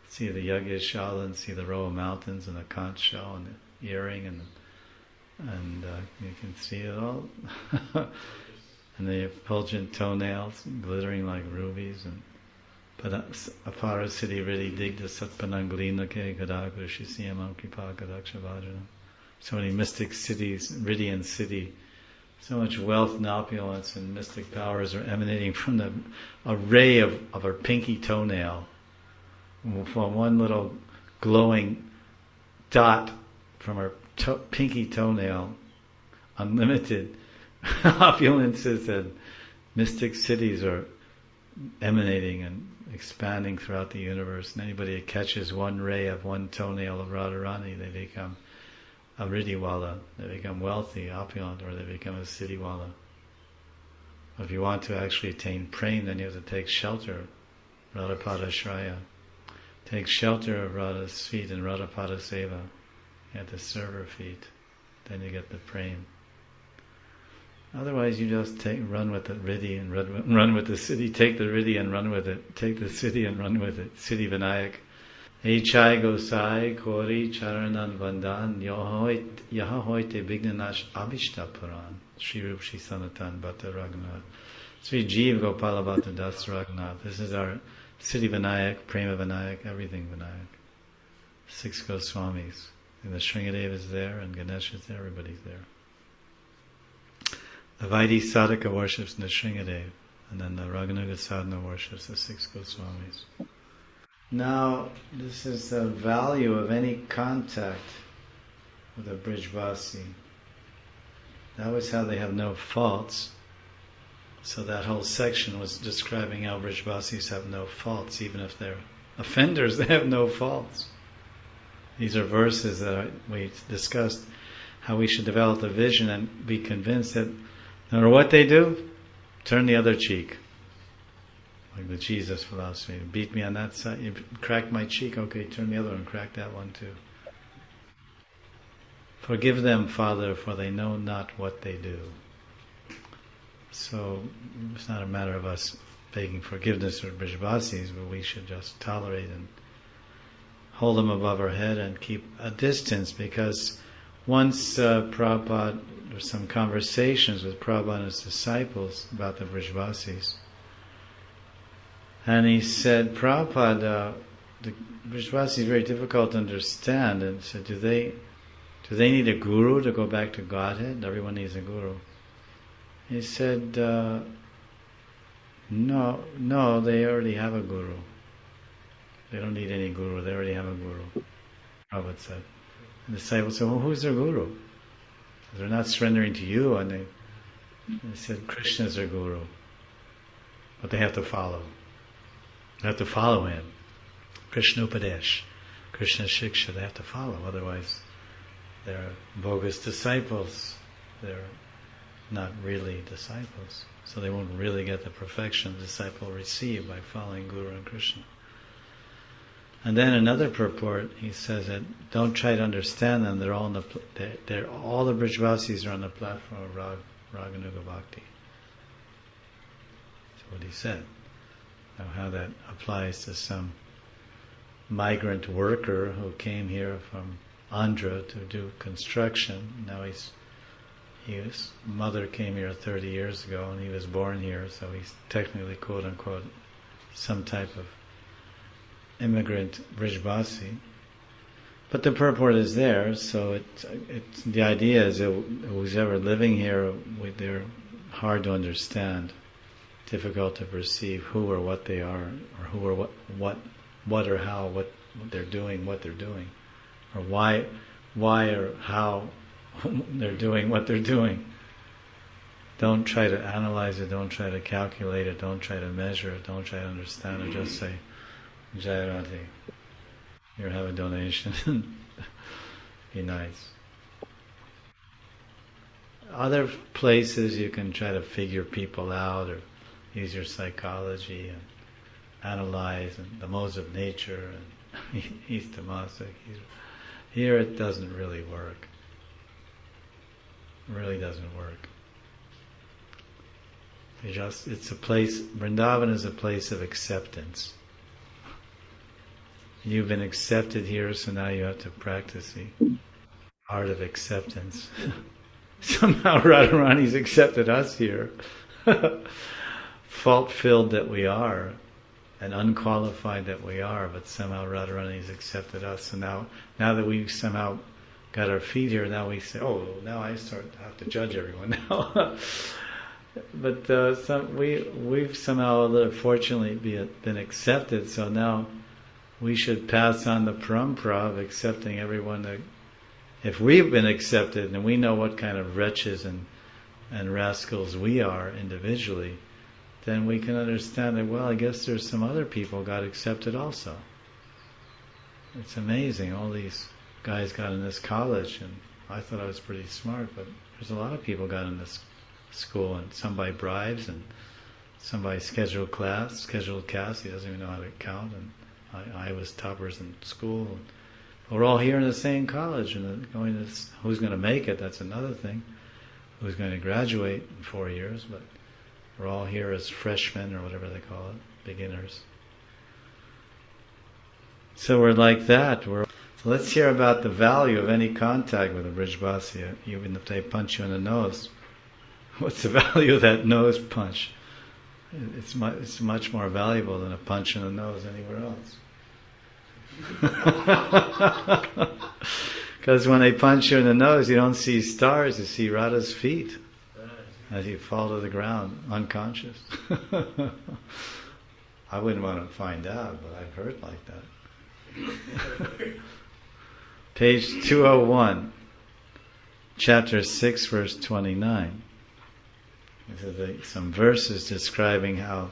See the Yagyashala and see the row of mountains and the conch shell and the earring and you can see it all. And the effulgent toenails glittering like rubies. And Apara Siddhi Riddhi Digda Satpananglina Ke Gadagara Shisiyamam Kripa Gadakshavajana. So many mystic cities, Riddhi and Siddhi. So much wealth and opulence and mystic powers are emanating from the array of her pinky toenail. From one little glowing dot from her pinky toenail, unlimited opulences and mystic cities are emanating and expanding throughout the universe. And anybody that catches one ray of one toenail of Radharani, they become a Riddhiwala, they become wealthy, opulent, or they become a Siddhiwala. If you want to actually attain prem, then you have to take shelter, Radhapada Shraya. Take shelter of Radha's feet and Radhapada Seva. You have to serve her feet, then you get the prem. Otherwise you just run with the Riddhi and run with the Siddhi. Take the Riddhi and run with it. Take the Siddhi and run with it. Siddhi Vinayak. Echai Gosai Kori Charanan Vandan Yaha Hoite Bignanash Abhishta Puran. Sri Rup Shri Sanatan Bhatta Raghunath. Sri Jeev Gopala Bhatta Das Raghunath. This is our Siddhi Vinayak, Prema Vinayak, everything Vinayak. 6 Goswamis. And the Shringadev is there, and Ganesh is there, everybody's there. The Vaidhi Sadhaka worships Nrsingadev, and then the Raghunaga Sadhana worships the 6 Goswamis. Now, this is the value of any contact with a Brijvasi. That was how they have no faults. So that whole section was describing how Brijbasis have no faults, even if they're offenders, they have no faults. These are verses that we discussed, how we should develop the vision and be convinced that no matter what they do, turn the other cheek. Like the Jesus philosophy. Beat me on that side, you crack my cheek, okay, turn the other one, crack that one too. Forgive them, Father, for they know not what they do. So it's not a matter of us begging forgiveness for Brijbasis, but we should just tolerate and hold them above our head and keep a distance, because once Prabhupada, there were some conversations with Prabhupada and his disciples about the Brijbasis, and he said, Prabhupada, the Brijbasis is very difficult to understand, and said, do they need a guru to go back to Godhead? Everyone needs a guru. He said, no, they already have a guru. They don't need any guru, they already have a guru. Prabhupada said. The disciples said, well, who's their guru? They're not surrendering to you, and they said, Krishna is their guru. But they have to follow. They have to follow him. Krishna Upadesh, Krishna Shiksha, they have to follow, otherwise they're bogus disciples. They're not really disciples. So they won't really get the perfection the disciple will receive by following Guru and Krishna. And then another purport, he says that don't try to understand them. They're all on all the Brijbasis are on the platform of Raganuga Bhakti. That's what he said. Now how that applies to some migrant worker who came here from Andhra to do construction. Now his mother came here 30 years ago and he was born here, so he's technically, quote unquote, some type of immigrant Brijbasi. But the purport is there, so the idea is that who's ever living here, they're hard to understand, difficult to perceive who or what they are, or who or what or how, what they're doing, or why or how they're doing what they're doing. Don't try to analyze it, don't try to calculate it, don't try to measure it, don't try to understand it, just say, Jayarati, here, have a donation. Be nice. Other places you can try to figure people out or use your psychology and analyze and the modes of nature and he's tamasic. Here it doesn't really work. It really doesn't work. It's a place, Vrindavan is a place of acceptance. You've been accepted here, so now you have to practice the art of acceptance. Somehow Radharani's accepted us here. Fault-filled that we are, and unqualified that we are, but somehow Radharani's accepted us. So now that we've somehow got our feet here, now we say, oh, now I have to judge everyone now. But we've somehow, fortunately, been accepted, so now we should pass on the parampara of accepting everyone. If we've been accepted and we know what kind of wretches and rascals we are individually, then we can understand that, well, I guess there's some other people got accepted also. It's amazing, all these guys got in this college, and I thought I was pretty smart, but there's a lot of people got in this school, and some by bribes, and some by scheduled caste, he doesn't even know how to count, and I was toppers in school. We're all here in the same college, and who's going to make it, that's another thing. Who's going to graduate in 4 years, but we're all here as freshmen, or whatever they call it, beginners. So we're like that. So let's hear about the value of any contact with a Brijbasi, even if they punch you in the nose. What's the value of that nose punch? It's much more valuable than a punch in the nose anywhere else. Because when they punch you in the nose, you don't see stars, you see Radha's feet as you fall to the ground, unconscious. I wouldn't want to find out, but I've heard like that. Page 201, chapter 6, verse 29. This is some verses describing how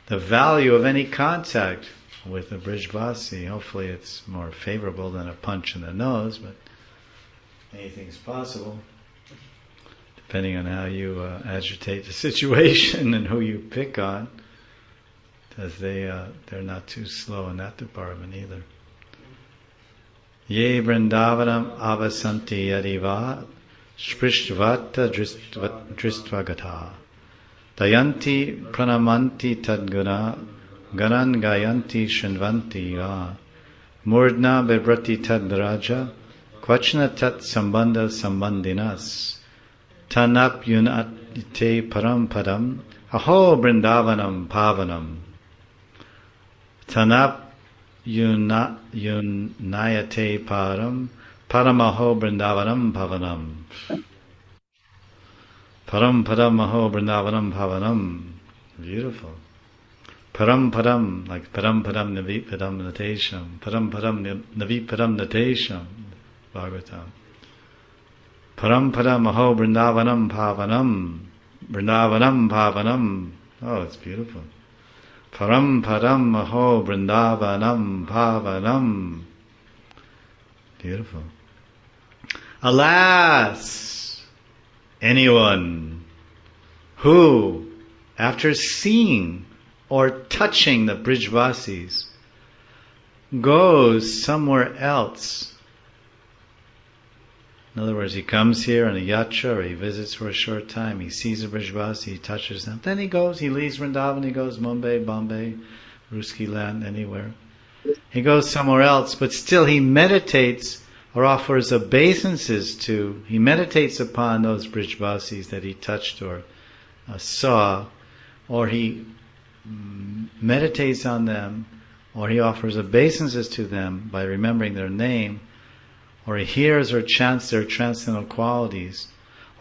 the value of any contact with a Brijvasi. Hopefully it's more favorable than a punch in the nose, but anything's possible, depending on how you agitate the situation and who you pick on, because they're not too slow in that department either. Ye Vrindavanam avasanti yadiva sprishtvata dristvagata dayanti pranamanti tadguna ganan gayanti shinvanti ya murdna bibrati tadraja kvachna tat sambandha sambandhinas tanap yunate param padam aho Vrindavanam pavanam tanap yunayate param paramaho Vrindavanam pavanam param padamaho Vrindavanam pavanam. Beautiful. Param padam, like param padam navi padam natesham, param padam navi padam natesham, Bhagavatam. Param padamaho Vrindavanam pavanam, Vrindavanam pavanam. Oh, it's beautiful. Param padam maho Vrindavanam pavanam. Beautiful. Alas, anyone who, after seeing or touching the Brijvasis, goes somewhere else. In other words, he comes here on a yatra, or he visits for a short time, he sees a Brijvasi, he touches them, then he leaves Vrindavan, he goes Mumbai, Bombay, Ruski land, anywhere. He goes somewhere else, but still he meditates or offers obeisances to, he meditates upon those Brijvasis that he touched or saw, or he meditates on them, or he offers obeisances to them by remembering their name, or he hears or chants their transcendental qualities,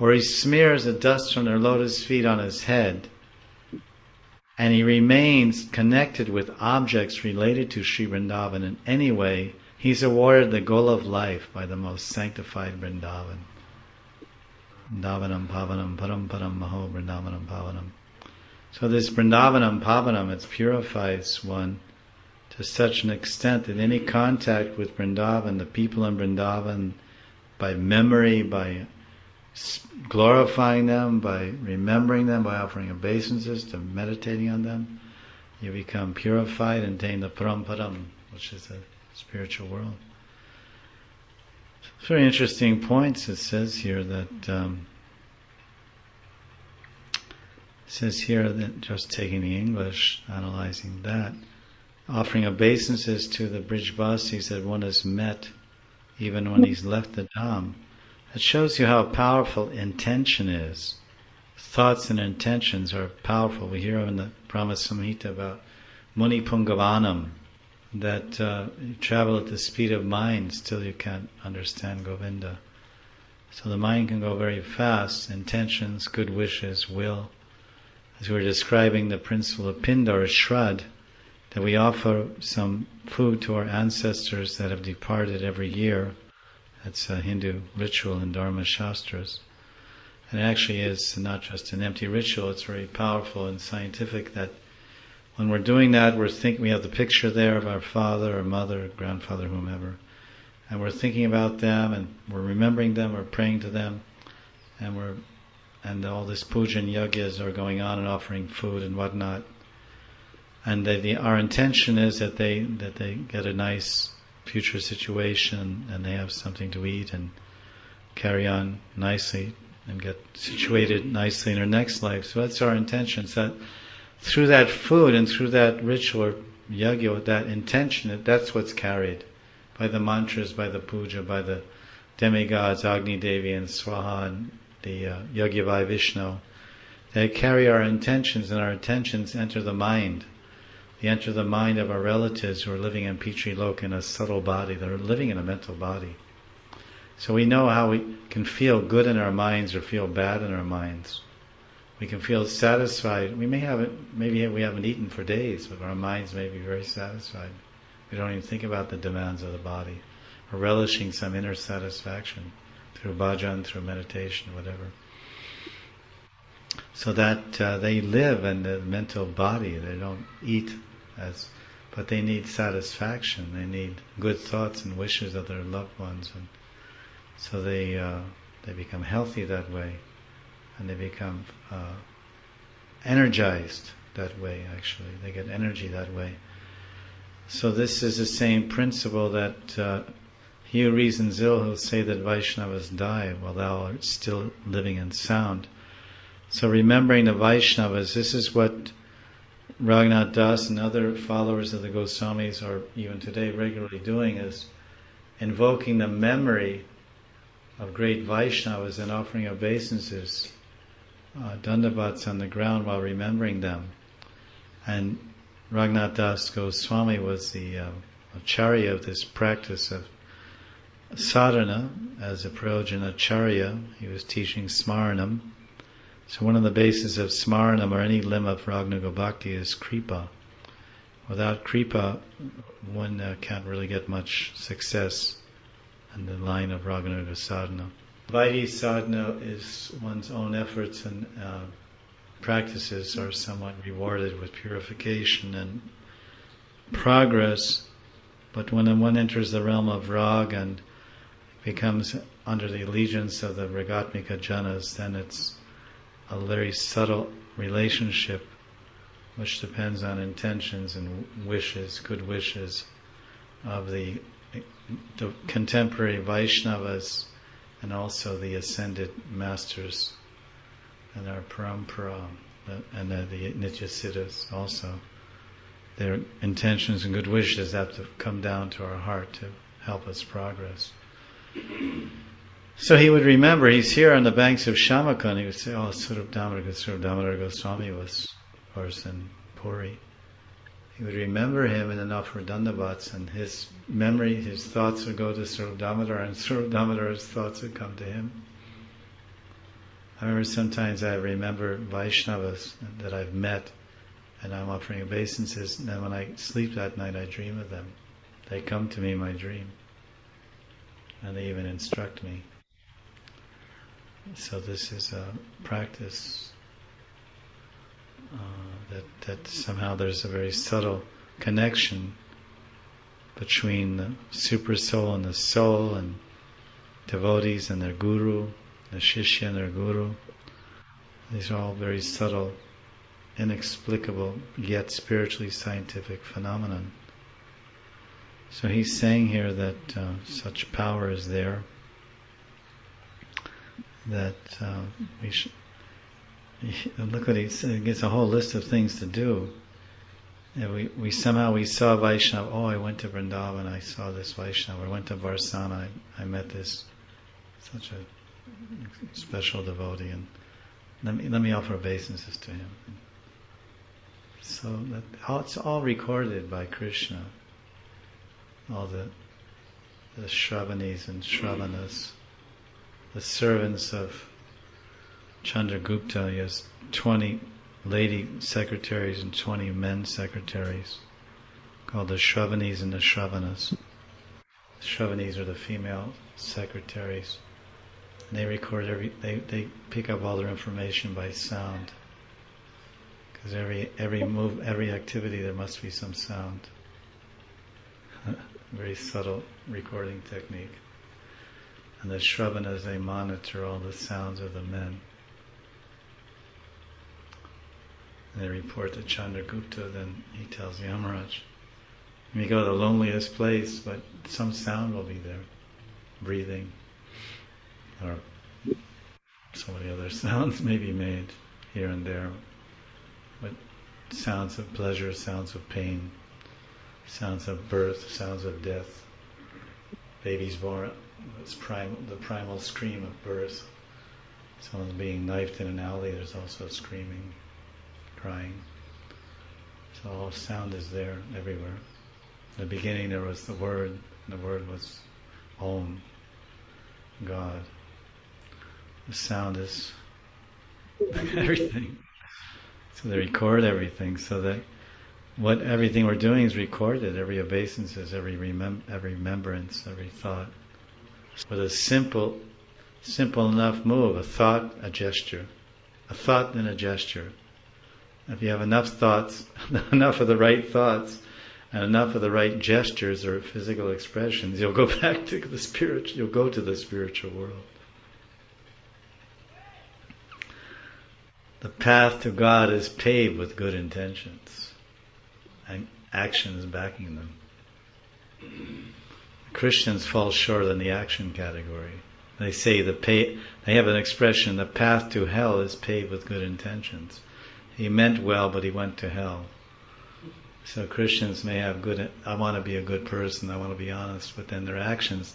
or he smears the dust from their lotus feet on his head, and he remains connected with objects related to Sri Vrindavan in any way, he's awarded the goal of life by the most sanctified Vrindavan. Vrindavanam pavanam param param maho Vrindavanam pavanam. So this Vrindavanam pavanam, it purifies one to such an extent that any contact with Vrindavan, the people in Vrindavan, by memory, by glorifying them, by remembering them, by offering obeisances, to meditating on them, you become purified and attain the Param, which is the spiritual world. It's very interesting points. It says here that just taking the English, analyzing that, offering obeisances to the Brijvasis that one has met even when he's left the Dham. It shows you how powerful intention is. Thoughts and intentions are powerful. We hear in the Brahma Samhita about Muni Pungavanam, that you travel at the speed of mind, still you can't understand Govinda. So the mind can go very fast. Intentions, good wishes, will. As we were describing the principle of Pinda or Shrad, that we offer some food to our ancestors that have departed every year. That's a Hindu ritual in Dharma Shastras. And it actually is not just an empty ritual, it's very powerful and scientific that when we're doing that, we have the picture there of our father or mother, grandfather, whomever, and we're thinking about them and we're remembering them, we're praying to them, and all this puja and yagyas are going on and offering food and whatnot. And our intention is that they get a nice future situation and they have something to eat and carry on nicely and get situated nicely in their next life. So that's our intention. So that through that food and through that ritual or yagya, that intention, that's what's carried by the mantras, by the puja, by the demigods, Agni Devi and Swaha and the Yagyavai Vishnu. They carry our intentions, and our intentions enter the mind. They enter the mind of our relatives who are living in Pitri Lok in a subtle body. They're living in a mental body. So we know how we can feel good in our minds or feel bad in our minds. We can feel satisfied. Maybe we haven't eaten for days, but our minds may be very satisfied. We don't even think about the demands of the body. We're relishing some inner satisfaction through bhajan, through meditation, whatever. so that they live in the mental body. They don't eat but they need satisfaction. They need good thoughts and wishes of their loved ones, and so they become healthy that way, and they become energized that way. Actually, they get energy that way. So this is the same principle that he who reasons ill, he'll say that Vaishnavas die while thou art still living and sound. So remembering the Vaishnavas, this is what Raghunath Das and other followers of the Goswamis are even today regularly doing, is invoking the memory of great Vaishnavas and offering obeisances, dandavats on the ground while remembering them. And Raghunath Das Goswami was the acharya of this practice of sadhana. As a Prayojan acharya, he was teaching smaranam. So one of the bases of smaranam, or any limb of Raghunaga Bhakti, is kripa. Without kripa, one can't really get much success in the line of Raghunaga sadhana. Vaidhi sadhana is one's own efforts, and practices are somewhat rewarded with purification and progress. But when one enters the realm of rag and becomes under the allegiance of the ragatmika janas, then it's a very subtle relationship which depends on intentions and wishes, good wishes of the contemporary Vaishnavas and also the ascended masters and our parampara and the Nityasiddhas also. Their intentions and good wishes have to come down to our heart to help us progress. So he would remember, he's here on the banks of Shamakund, he would say, oh, Swarup Damodara Goswami was, of course, in Puri. He would remember him and then offer dandavats, and his memory, his thoughts would go to Swarup Damodara, and Swarup Damodara's thoughts would come to him. I remember sometimes I remember Vaishnavas that I've met, and I'm offering obeisances, and then when I sleep that night I dream of them. They come to me in my dream, and they even instruct me. So this is a practice that somehow there's a very subtle connection between the super soul and the soul, and devotees and their guru, the shishya and their guru. These are all very subtle, inexplicable, yet spiritually scientific phenomenon. So he's saying here that such power is there, that we should. Look what he gives a whole list of things to do. And we saw Vaishnava. Oh, I went to Vrindavan, I saw this Vaishnava. I went to Varsana, I met this such a special devotee, and let me offer obeisances to him. So that it's all recorded by Krishna. All the Shravanis and Shravanas, the servants of Chandragupta. He has 20 lady secretaries and 20 men secretaries, called the Shravanis and the Shravanas. The Shravanis are the female secretaries. And they record they pick up all their information by sound. Because every move, every activity, there must be some sound. Very subtle recording technique. And the Shravanas, they monitor all the sounds of the men. And they report to Chandragupta, then he tells Yamaraj, you go to the loneliest place, but some sound will be there. Breathing, or so many other sounds may be made here and there. But sounds of pleasure, sounds of pain, sounds of birth, sounds of death. Baby's born, it's the primal scream of birth. Someone's being knifed in an alley, there's also screaming, crying. So all sound is there everywhere. In the beginning there was the Word, and the Word was Om, God. The sound is everything. So they record everything, so that everything we're doing is recorded. Every obeisance, every remembrance, every thought. With a simple enough move, a thought, a gesture. A thought and a gesture. If you have enough thoughts, enough of the right thoughts, and enough of the right gestures or physical expressions, you'll go back to the spiritual. You'll go to the spiritual world. The path to God is paved with good intentions and actions backing them. Christians fall short in the action category. They say they have an expression: the path to hell is paved with good intentions. He meant well, but he went to hell. So Christians may have I want to be a good person, I want to be honest, but then their actions,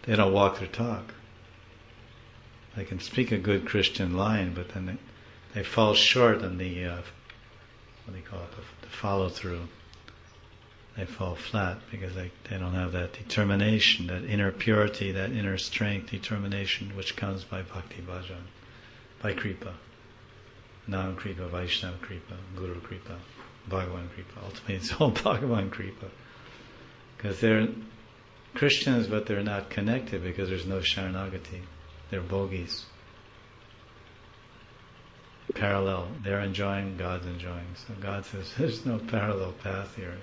they don't walk their talk. They can speak a good Christian line, but then they fall short on the, the follow through. They fall flat because they don't have that determination, that inner purity, that inner strength, determination, which comes by Bhakti Bhajan, by Kripa. Nam Kripa, Vaishnava Kripa, Guru Kripa, Bhagavan Kripa. Ultimately it's all Bhagavan Kripa. Because they're Christians, but they're not connected because there's no Sharanagati. They're bogies. Parallel. They're enjoying, God's enjoying. So God says there's no parallel path here.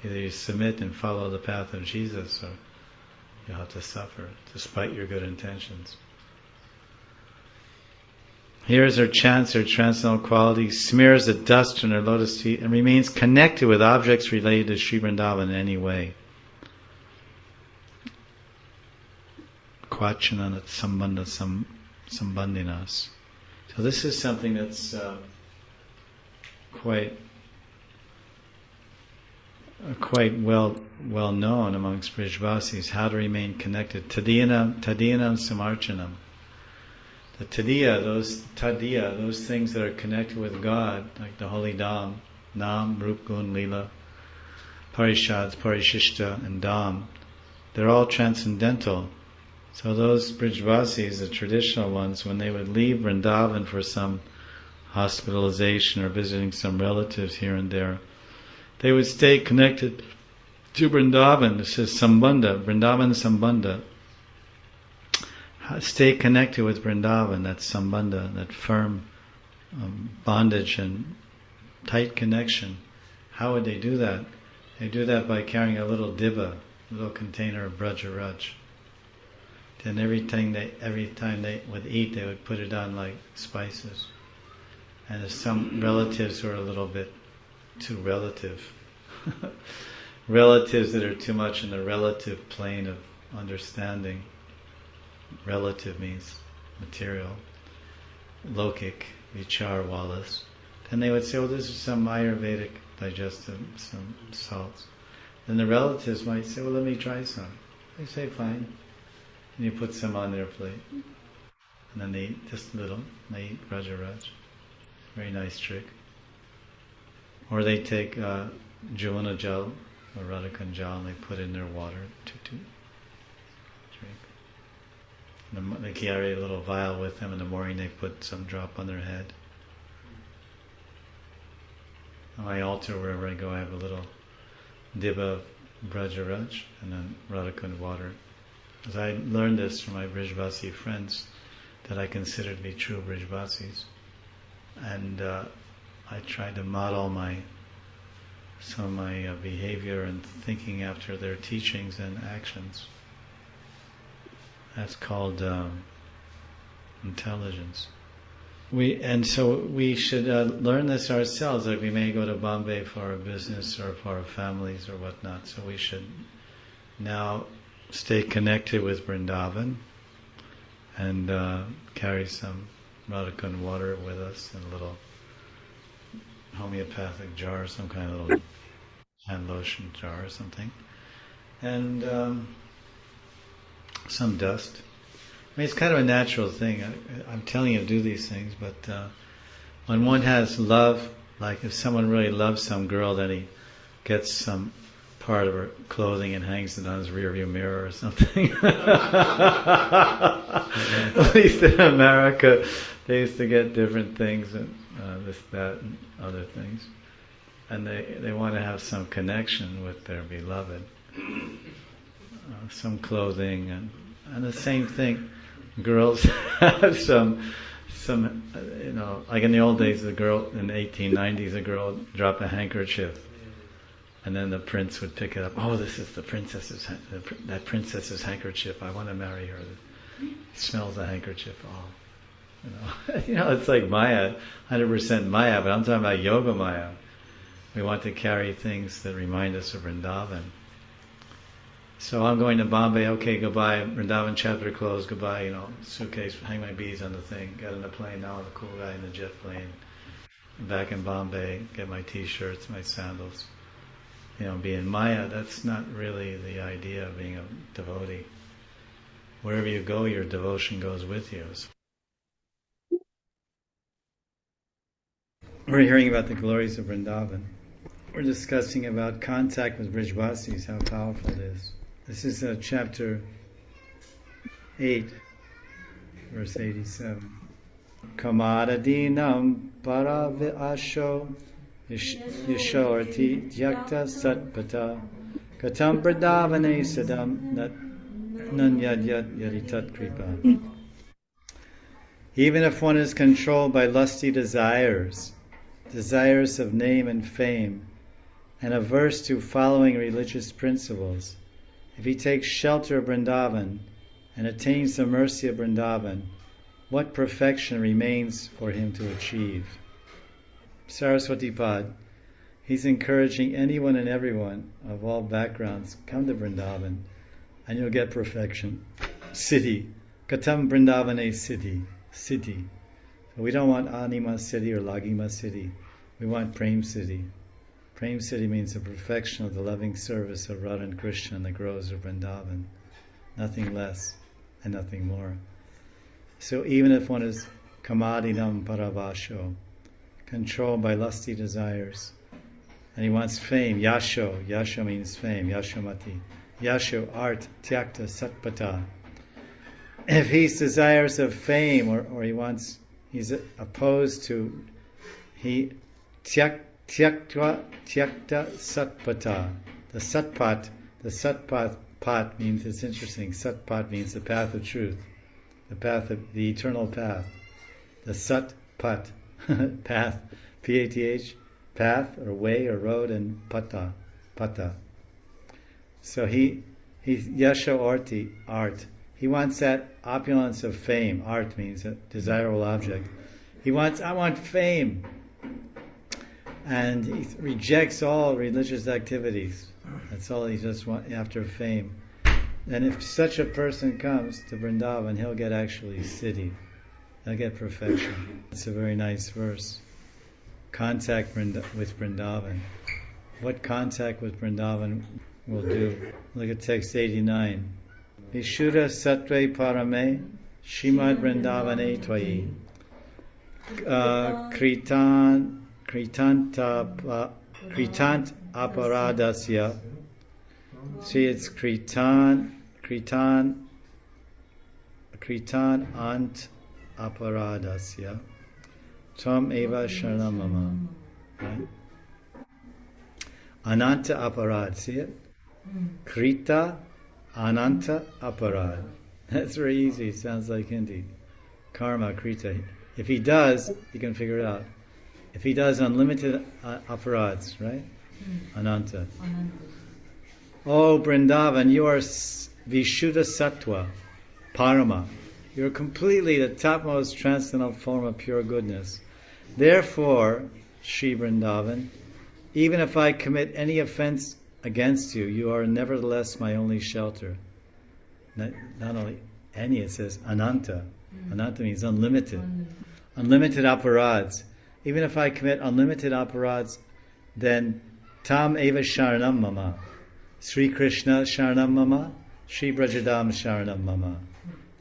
Either you submit and follow the path of Jesus, or you'll have to suffer, despite your good intentions. Hears or chants her transcendental qualities, smears the dust from her lotus feet, and remains connected with objects related to Sri Vrindavan in any way. Kvachanana sambandha sambandhinas. So this is something that's quite well known amongst Brijvasis, how to remain connected. Tadiyanam samarchanam. The tadiya, those things that are connected with God, like the holy Dham, Nam, Rup, Gun, Lila, Parishads, Parishishta, and Dham, they're all transcendental. So those Brijvasis, the traditional ones, when they would leave Vrindavan for some hospitalization or visiting some relatives here and there, they would stay connected to Vrindavan. This is Sambandha, Vrindavan Sambandha. Stay connected with Vrindavan, that Sambandha, that firm bondage and tight connection. How would they do that? They do that by carrying a little dibba, a little container of Brajaraj. Then every time they would eat, they would put it on like spices. And there's some relatives who are a little bit too relative. Relatives that are too much in the relative plane of understanding. Relative means material. Lokik, vicharwalas. Then they would say, oh, this is some Ayurvedic digestive, some salts. Then the relatives might say, well, let me try some. They say, fine. And you put some on their plate. And then they eat just a little. They eat Rajaraj. Very nice trick. Or they take Javana Jal or Radhakan Jal and they put in their water to drink. And they carry a little vial with them. In the morning they put some drop on their head. On my altar, wherever I go, I have a little dibba of Brajaraj and then Radhakan water. As I learned this from my Brijvasi friends that I consider to be true Brijvasis. And I tried to model some of my behavior and thinking after their teachings and actions. That's called intelligence. So we should learn this ourselves. Like we may go to Bombay for our business or for our families or whatnot. So we should now stay connected with Vrindavan and carry some Radhakan water with us in a little homeopathic jar, some kind of little hand lotion jar or something, and some dust. I mean, it's kind of a natural thing. I'm telling you to do these things, but when one has love, like if someone really loves some girl, then he gets some part of her clothing and hangs it on his rearview mirror or something. At least in America, they used to get different things, and this, that, and other things. And they want to have some connection with their beloved. Some clothing, and the same thing. Girls have some some, like in the old days, the girl in the 1890s, a girl would drop a handkerchief, and then the prince would pick it up. Oh, this is the princess's, that princess's handkerchief. I want to marry her. He smells the handkerchief. Oh, it's like Maya, 100% Maya, but I'm talking about Yoga Maya. We want to carry things that remind us of Vrindavan. So I'm going to Bombay, okay, goodbye, Vrindavan chapter closed, goodbye, suitcase, hang my beads on the thing, got on the plane, now I'm a cool guy in the jet plane. Back in Bombay, get my t-shirts, my sandals. Being Maya, that's not really the idea of being a devotee. Wherever you go, your devotion goes with you. We're hearing about the glories of Vrindavan. We're discussing about contact with Brijvasis, how powerful it is. This is chapter 8, verse 87. Kamadadinam paravyasho yashorti dyakta satpata katam Vrindavane sadam nanyadyat yaditat kripa. Even if one is controlled by lusty desires of name and fame, and averse to following religious principles, if he takes shelter of Vrindavan and attains the mercy of Vrindavan, what perfection remains for him to achieve? Saraswati Pad, he's encouraging anyone and everyone of all backgrounds, come to Vrindavan and you'll get perfection. Siddhi. Katam Vrindavane Siddhi. Siddhi. So we don't want Anima Siddhi or Lagima Siddhi. We want Prem Siddhi. Prem Siddhi means the perfection of the loving service of Radha and Krishna and the groves of Vrindavan. Nothing less and nothing more. So even if one is kamadinam paravasho, controlled by lusty desires, and he wants fame, yasho means fame, yashomati, yasho, art, tyakta, satpata. If he's desirous of fame, or he's opposed to, tyakta satpata. The satpat means, it's interesting, satpat means the path of truth, the eternal path. The satpat, path, P-A-T-H, path or way or road, and pata. So he's yasho arti, art. He wants that opulence of fame. Art means a desirable object. I want fame. And he rejects all religious activities. That's all he just wants, after fame. And if such a person comes to Vrindavan, he'll get actually siddhi. He'll get perfection. It's a very nice verse. Contact with Vrindavan. What contact with Vrindavan will do? Look at text 89. Vishuddha sattve parame shimad Vrindavane tvayi kritant aparadasya. See, it's kritan ant aparadasya tam eva sharanam mama. Right? Ananta aparad, see it? Krita ananta aparad. That's very easy, it sounds like Hindi. Karma, krita. If he does, you can figure it out. If he does unlimited aparads, right? Ananta. Oh, Vrindavan, you are Vishuddha Sattva, Parama. You're completely the topmost transcendental form of pure goodness. Therefore, Sri Vrindavan, even if I commit any offense against you, you are nevertheless my only shelter. Not only any, it says ananta. Ananta means unlimited. Unlimited aparads. Even if I commit unlimited aparads, then tam eva sharanam mama. Sri Krishna sharanam mama. Sri Brajadam sharanam mama.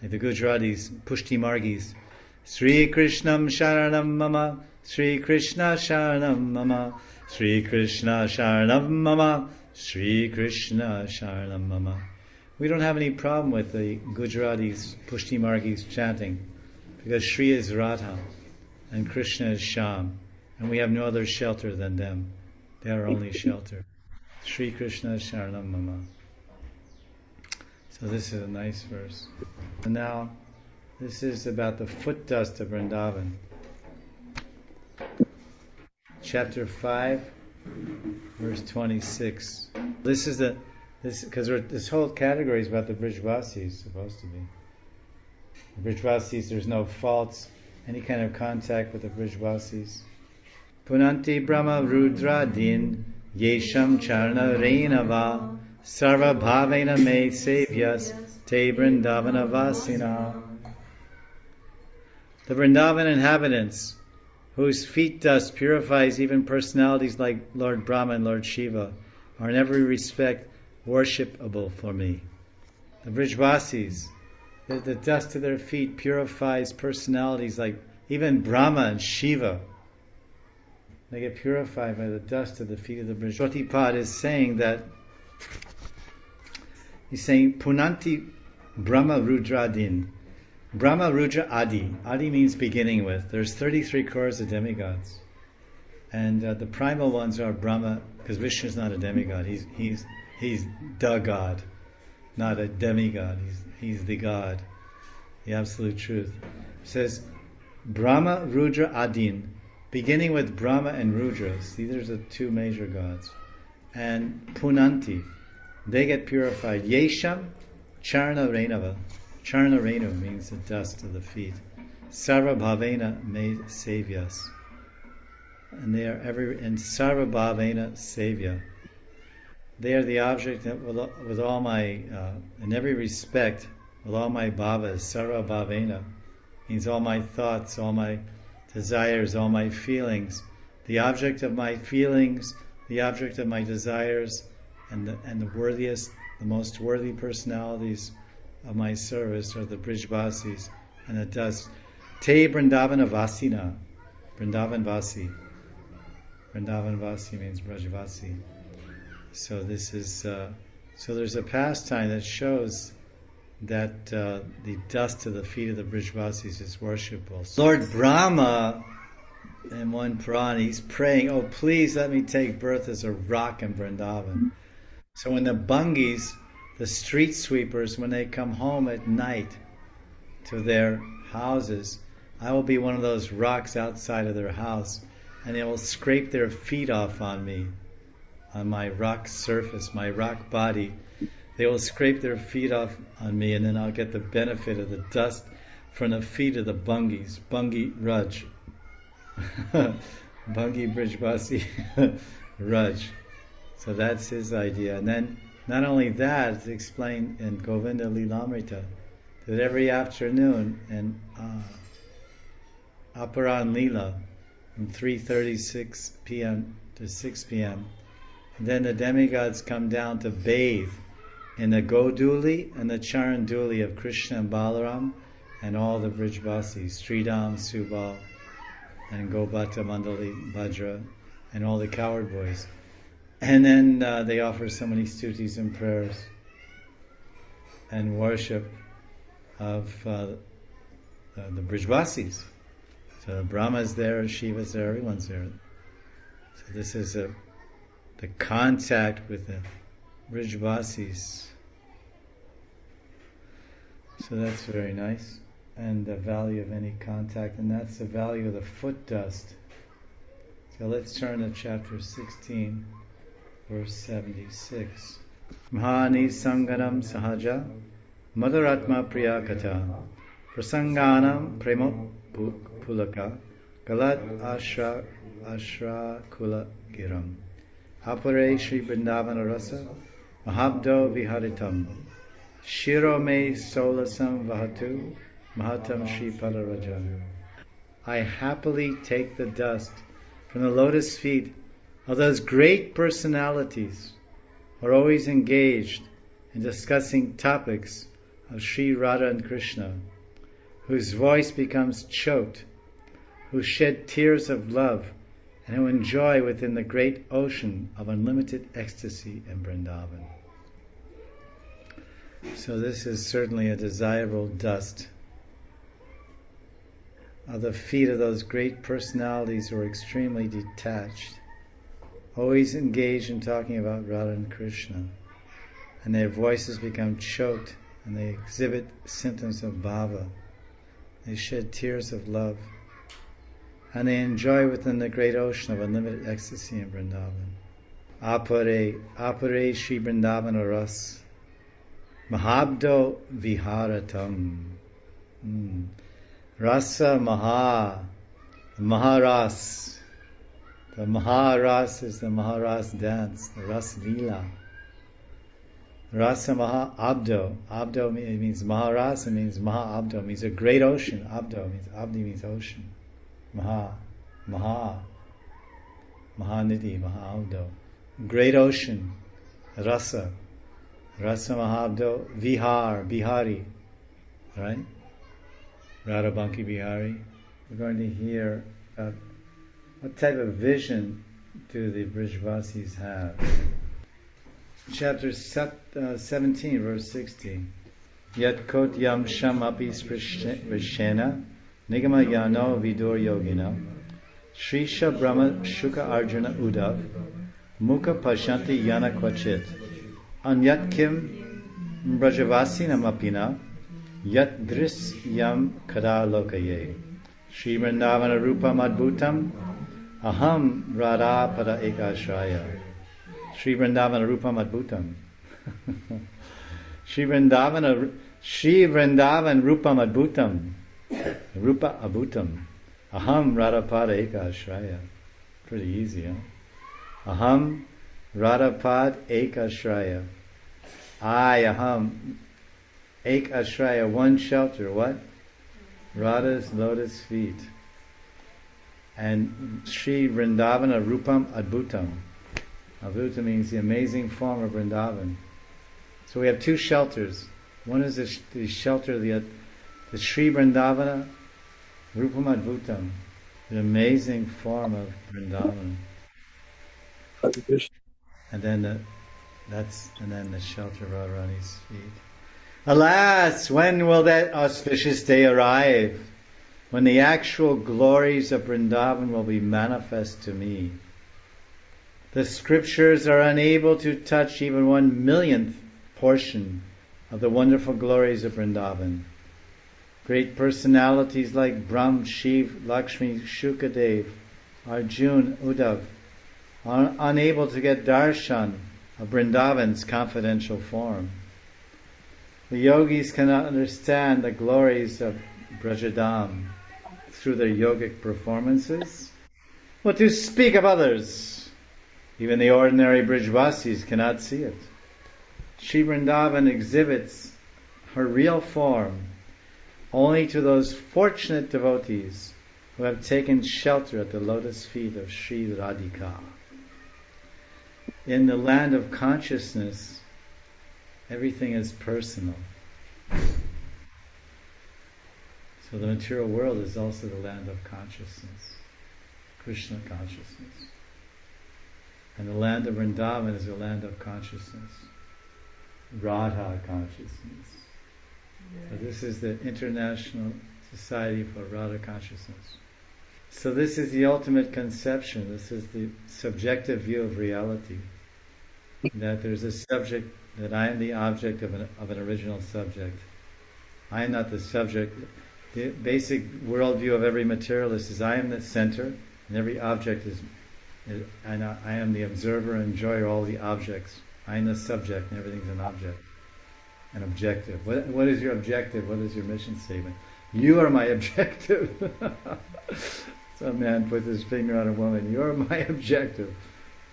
Like the Gujaratis, Pushti Margis. Sri Krishnam sharanam mama. Sri Krishna sharanam mama. Sri Krishna sharanam mama. Sri Krishna sharanam mama. We don't have any problem with the Gujaratis, Pushti Margis chanting, because Sri is Radha and Krishna is Sham, and we have no other shelter than them. They are our only shelter. Sri Krishna sharanam mama. So this is a nice verse. And now This is about the foot dust of Vrindavan. Chapter 5, verse 26. This whole category is about the Brijvasis, supposed to be. The Brijvasis, there's no faults, any kind of contact with the Brijvasis. Punanti Brahma Rudra Din Yesham Charna Reinava Sarva Bhavena Me Savyas Te Vrindavana Vasina. The Vrindavan inhabitants, whose feet dust purifies even personalities like Lord Brahma and Lord Shiva, are in every respect worshipable for me. The Brijvasis, the dust of their feet purifies personalities like even Brahma and Shiva. They get purified by the dust of the feet of the Brijvasis. Shotipad is saying that, he's saying, Punanti Brahma Rudra Din. Brahma Rudra Adi. Adi means beginning with. There's 33 crores of demigods. And the primal ones are Brahma, because Vishnu is not a demigod. He's the God, not a demigod. He's the God, the absolute truth. It says, Brahma Rudra Adin, beginning with Brahma and Rudras. These are the two major gods. And Punanti, they get purified. Yesham Charna Renava. Charna Renu means the dust of the feet. Sarva Bhavena Me Savyas. And they are in Sarva Bhavena Savya. They are the object that with all my, in every respect, with all my bhavas, Sarva Bhavena, means all my thoughts, all my desires, all my feelings. The object of my feelings, the object of my desires, and the most worthy personalities of my service are the Brijvasis and the dust. Te Vrindavana Vasina. Vrindavan Vasi. Vrindavan Vasi means Brajvasi. So this is so there's a pastime that shows that the dust of the feet of the Brijvasis is worshipful. Lord Brahma, in one Purana, he's praying, oh please let me take birth as a rock in Vrindavan. So when the bungis, the street sweepers, when they come home at night to their houses, I will be one of those rocks outside of their house, and they will scrape their feet off on me, on my rock surface, my rock body. They will scrape their feet off on me, and then I'll get the benefit of the dust from the feet of the bungis, Bungi Raj. Bungi Brijvasi Raj. So that's his idea. And then not only that, it's explained in Govinda Lilamrita that every afternoon in Aparan Lila from 3:36 p.m. to 6 p.m. then the demigods come down to bathe in the Goduli and the Charanduli of Krishna and Balaram and all the Brijvasis, Sridham, Subal, and Gobata Mandali, Bhadra, and all the coward boys. And then they offer so many stutis and prayers and worship of the Brijvasis. So Brahma's there, Shiva's there, everyone's there. So this is the contact with the Brijvasis. So that's very nice. And the value of any contact, and that's the value of the foot dust. So let's turn to chapter 16. Verse 76. Mahani Sanganam Sahaja Madaratma Priyakata Prasanganam Premo Pulaka Galat Ashra Kula Giram Apare Shri Vrindavana Rasa Mahabdo Viharitam Shiro Me Solasam Vahatu Mahatam Shri Padaraja. I happily take the dust from the lotus feet of those great personalities who are always engaged in discussing topics of Sri Radha and Krishna, whose voice becomes choked, who shed tears of love, and who enjoy within the great ocean of unlimited ecstasy in Vrindavan. So this is certainly a desirable dust of the feet of those great personalities who are extremely detached, always engaged in talking about Radha and Krishna, and their voices become choked and they exhibit symptoms of bhava. They shed tears of love. And they enjoy within the great ocean of unlimited ecstasy in Vrindavan. Apare Shri Vrindavan Ras Mahabdo Viharatam. Rasa Maharas. The Maharas is the Maharas dance, the Ras Lila. Rasa Maha Abdo. Abdo means Maharas, it means Maha Abdo, means a great ocean. Abdo means Abdi means ocean. Mahanidhi, Maha Abdo. Great ocean. Rasa. Rasa Mahabdo. Bihari. Right? Radhabanki Bihari. We're going to hear about what type of vision do the Brijvasis have. Chapter 17, verse 60. Yat kot yam sham api sprishena nigama yano vidur yogina Shrisha Brahma Shuka Arjuna Udav Mukha Pashanti Yana Kvachit Anyat Kim Brajavasinam Apina Yat Dris Yam Kada Lokaye Shri Vrindavana Rupam Adbhutam Aham Radha Pada Ekashraya Shri Vrindavana Rupam Adbhutam Shri Vrindavan Rupam Adbhutam Rupa Abhutam Aham Radhapada Eka Ashraya. Pretty easy, huh? Aham Radhapad Eka Ashraya. I, Aham, Ek Ashraya, one shelter. What? Radha's lotus feet. And Sri Vrindavana Rupam Adbhutam. Adbhuta means the amazing form of Vrindavan. So we have two shelters. One is the shelter of the Sri Vrindavana Rupam Adbhutam, the amazing form of Vrindavan. And then the shelter of Radharani's feet. Alas, when will that auspicious day arrive, when the actual glories of Vrindavan will be manifest to me? The scriptures are unable to touch even 1/1,000,000th portion of the wonderful glories of Vrindavan. Great personalities like Brahm, Shiv, Lakshmi, Shukadev, Arjun, Uddhav are unable to get darshan of Vrindavan's confidential form. The yogis cannot understand the glories of Brajadam through their yogic performances. What to speak of others? Even the ordinary Brijvasis cannot see it. Shri Vrindavan exhibits her real form only to those fortunate devotees who have taken shelter at the lotus feet of Sri Radhika. In the land of consciousness, everything is personal. So the material world is also the land of consciousness, Krishna consciousness. And the land of Vrindavan is the land of consciousness, Radha consciousness. So this is the International Society for Radha Consciousness. So this is the ultimate conception. This is the subjective view of reality. That there's a subject, that I am the object of an original subject. I am not the subject. The basic worldview of every materialist is I am the center, and every object is and I am the observer and enjoyer of all the objects. I am the subject, and everything's an object. An objective. What is your objective? What is your mission statement? You are my objective. Some man puts his finger on a woman. You are my objective.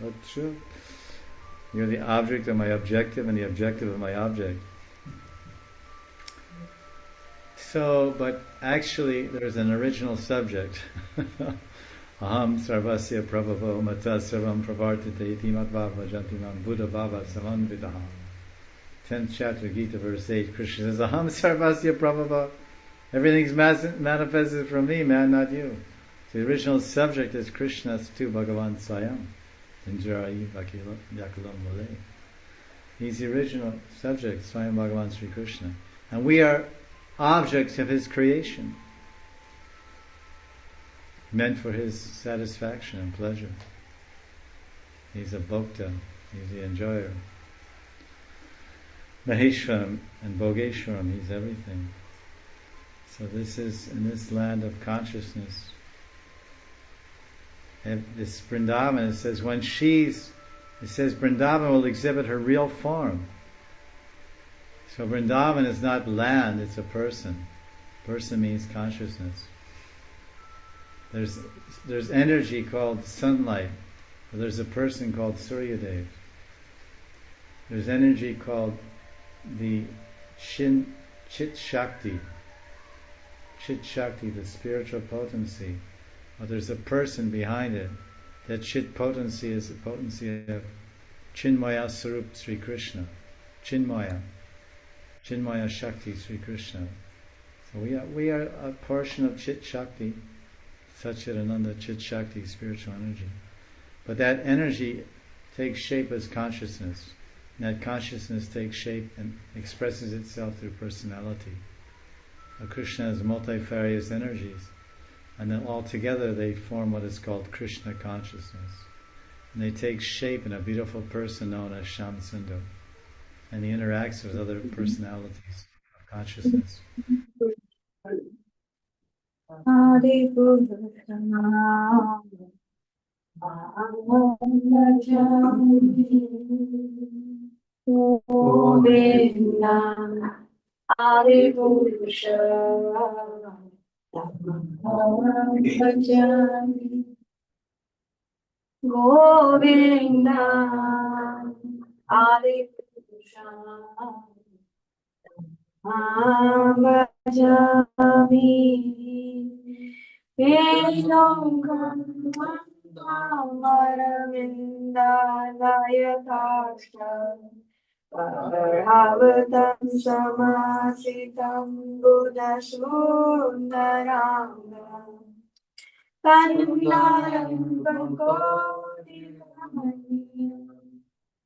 That's true. You're the object of my objective and the objective of my object. So, but actually there's an original subject. Aham sarvasya prabhavo mata sarvam pravartate iti matva vajantinam buddha bhava samanvidaha. 10th chapter, Gita, verse 8, Krishna says, Aham sarvasya prabhava. Everything's manifested from me, man, not you. So the original subject is Krishna's tu Bhagavan Swayam. Injarayi Vakilam Vale. He's the original subject, Swayam Bhagavan Sri Krishna. And we are objects of his creation, meant for his satisfaction and pleasure. He's a bhokta, he's the enjoyer. Maheshwaram and Bhogeshwaram, he's everything. So this is in this land of consciousness. And this Vrindavan, it says Vrindavan will exhibit her real form. So Vrindavan is not land, it's a person. Person means consciousness. There's energy called sunlight. There's a person called Suryadev. There's energy called the Chit Shakti. Chit Shakti, the spiritual potency. Or there's a person behind it. That Chit potency is the potency of Chinmaya Sarup Sri Krishna. Chinmaya Shakti Sri Krishna. So we are a portion of Chit Shakti, Satchidananda Chit Shakti, spiritual energy. But that energy takes shape as consciousness. And that consciousness takes shape and expresses itself through personality. So Krishna has multifarious energies. And then all together they form what is called Krishna consciousness. And they take shape in a beautiful person known as Shyam Sundar. And he interacts with other personalities of consciousness. Govinda, Adipusha, Bhajami, Vedangam, Amaravinda, Layakashta, Paravatam Samasitam Buddha Sundaranga. Kandaram Bhagodi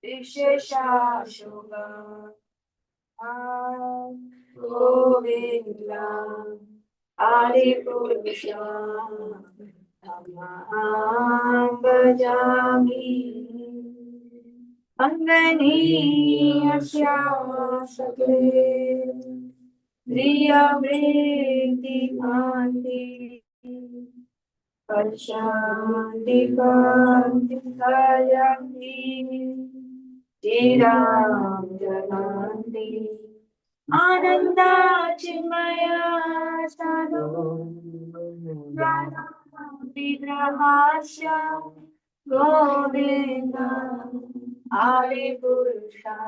Vishesha Shubha Govinda Adipusha Tamaham Bhajami Angani Asya Sakle Driya Vritti Bhanti Shanti Bhanti Kayanti Tiram Jananti Ananda Chimaya Sadhu Radha Vigrahasya Govinda Adipusha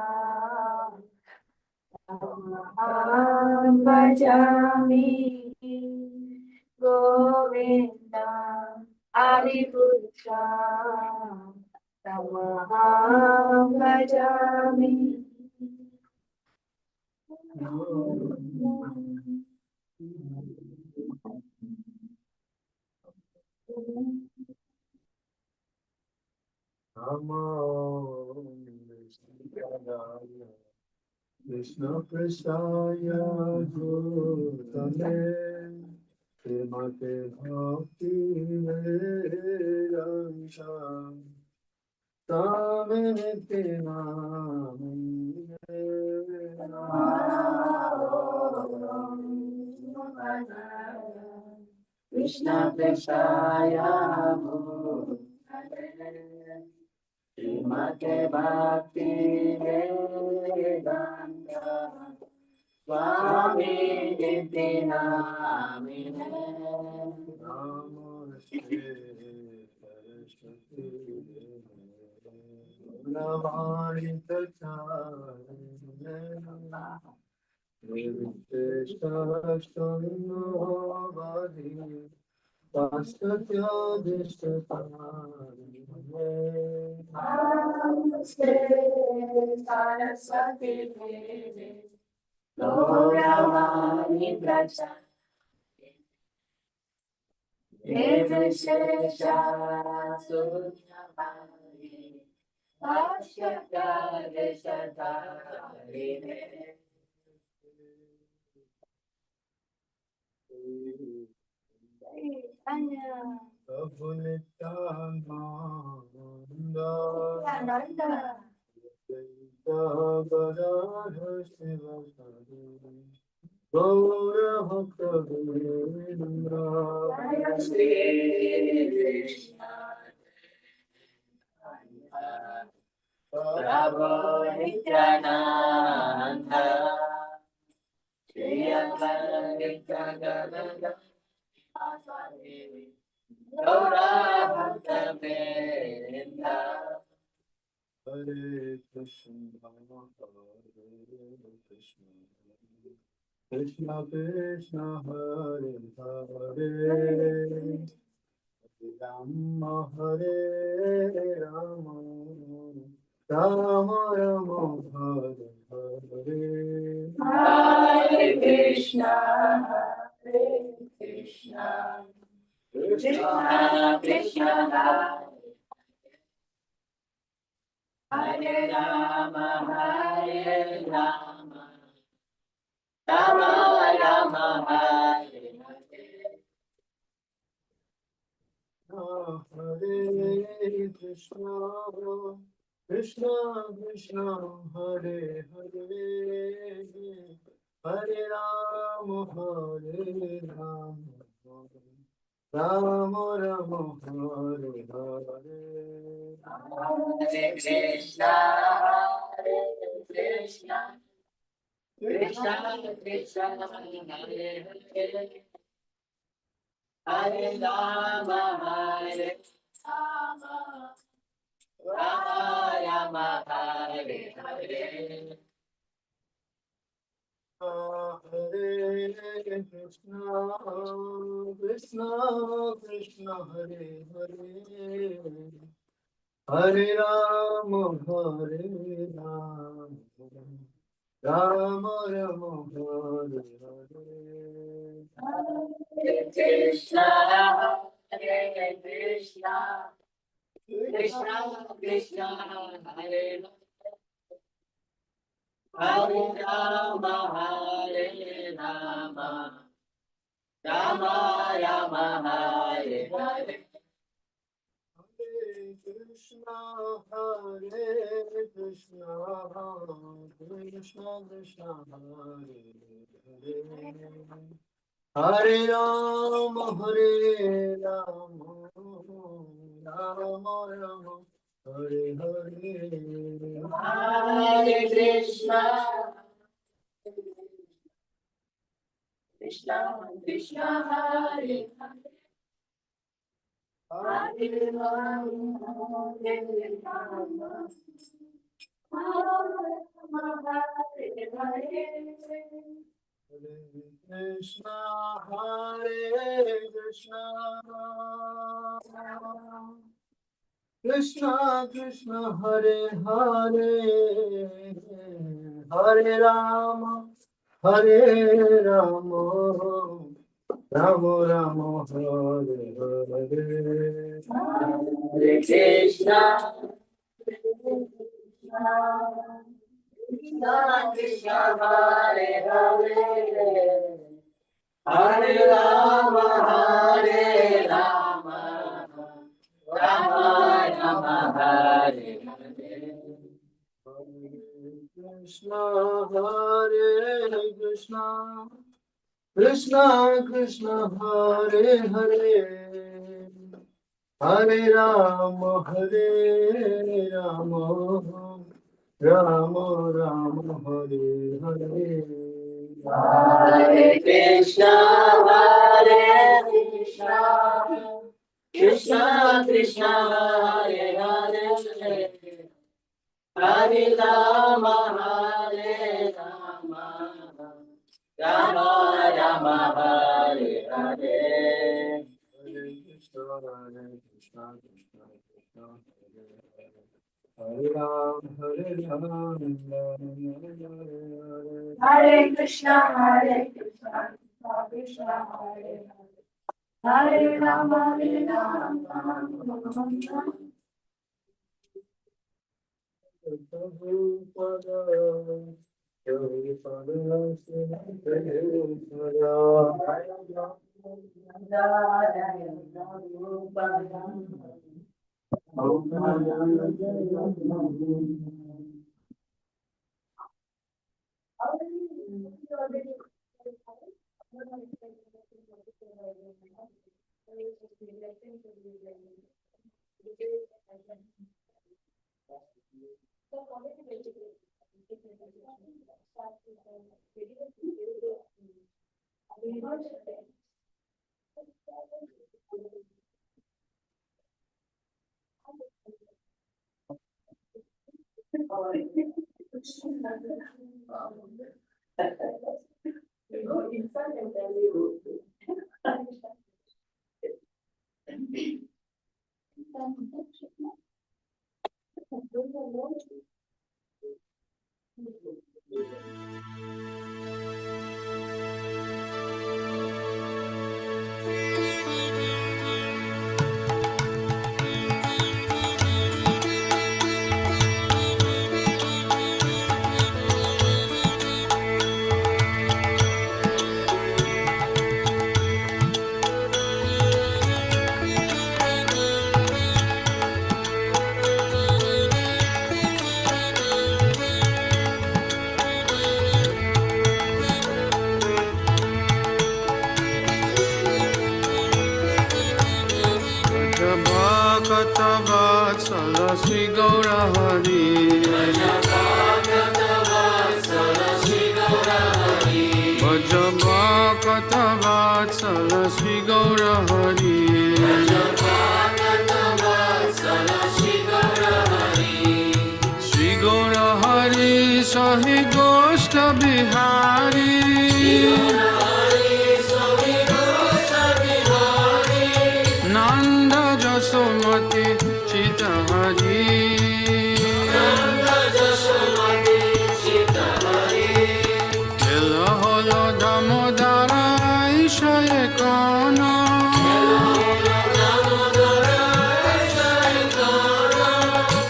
Aham Bhajami Govinda Adipusha Tamaham Bhajami. Krishna Prasaya Bhutale Srimate Bhakti Vedanta Swami Krishna Prasaya Bhutale Srimate Bhakti Vedanta Swami Nityanamine Namaste Saraswati Navani Tacharine Nirvisheshtaştanavadi Pastatya Namaste Saraswati Deve Gauravani Prachari Nirvisheshtaştanavadi Pastatya Namaste Prabhu Nityananda Gadadhar Sivasari Gaura Bhakta Vrinda. Jai Shri Krishna Prabhu Nityananda Shri Advaita Gadada Swami Gaura Bhakta Vrinda. Hare Krishna, Hare Krishna, Krishna Krishna, Hare Hare, Rama Hare Rama, Rama Rama Hare Hare. Hare Krishna, Hare Krishna, Krishna Krishna, Hare Rama, Hare Rama, Rama Rama, Hare Hare. Hare Krishna, Krishna Krishna, Hare Hare, Hare Rama, Hare Rama, Rama Rama, Hare Hare. Hare Krishna, Hare Krishna, Krishna Krishna, Hare Hare, Hare Rama, Hare Rama, Rama Rama, Hare Hare. Hare Krishna, Krishna Krishna, Hare Hare, Hare Rama, Hare Rama, Rama Rama, Hare Hare. Hare Krishna, Hare Krishna, Krishna Krishna, Hare Hare Rama, Hare Rama, Rama Rama, Hare Hare. Hare Krishna, Hare Krishna, Krishna Krishna, Hare Hare, Hare Rama, Hare Rama, Rama Rama, Hare Hare. Hare Krishna, Krishna Krishna, Hare Hare, Hare Rama, Hare Rama, Rama Hare Hare. Hare Krishna, Hare Krishna, Krishna Krishna, Hare Hare, Hare Rama, Hare Rama, Rama Rama, Hare Hare. Hare Krishna, Krishna Krishna, Hare Hare, Hare Rama, Hare Rama, Rama Rama, Hare Hare. Hare Krishna, Hare Krishna, Krishna Krishna, Hare Hare, Hare Rama, Hare Rama, Rama Rama, Hare Hare. Hare Krishna, Hare Krishna, Krishna Krishna, Hare Hare, Hare Rama, Hare Rama, Rama Rama, Hare Hare. Hare Krishna, Krishna Krishna, Hare Ram, Hare Ram, Hare Krishna, Krishna Krishna, Hare Hare Ram, Hare Ram, Sri Gaura Hari Vajabhakatavatsala Sri Gaura Hari Sri Gaura Hari Sahi Goshta Bihari Nanda Jasomati Chita Hari Dhira Damodara Ishaye Kana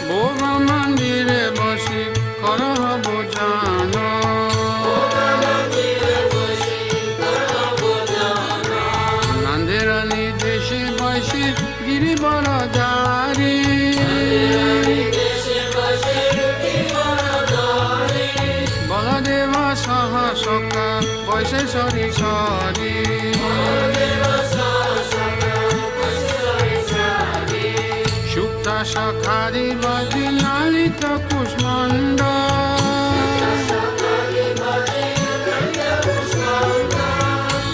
Bhoga Mandire Basi Karaha Bojana Nandirani Deshi Bashi Giri Baradari Baladeva Saha Sokha Boise Sari Sari Shukta Shakhari Vaji Lalita Kushmanda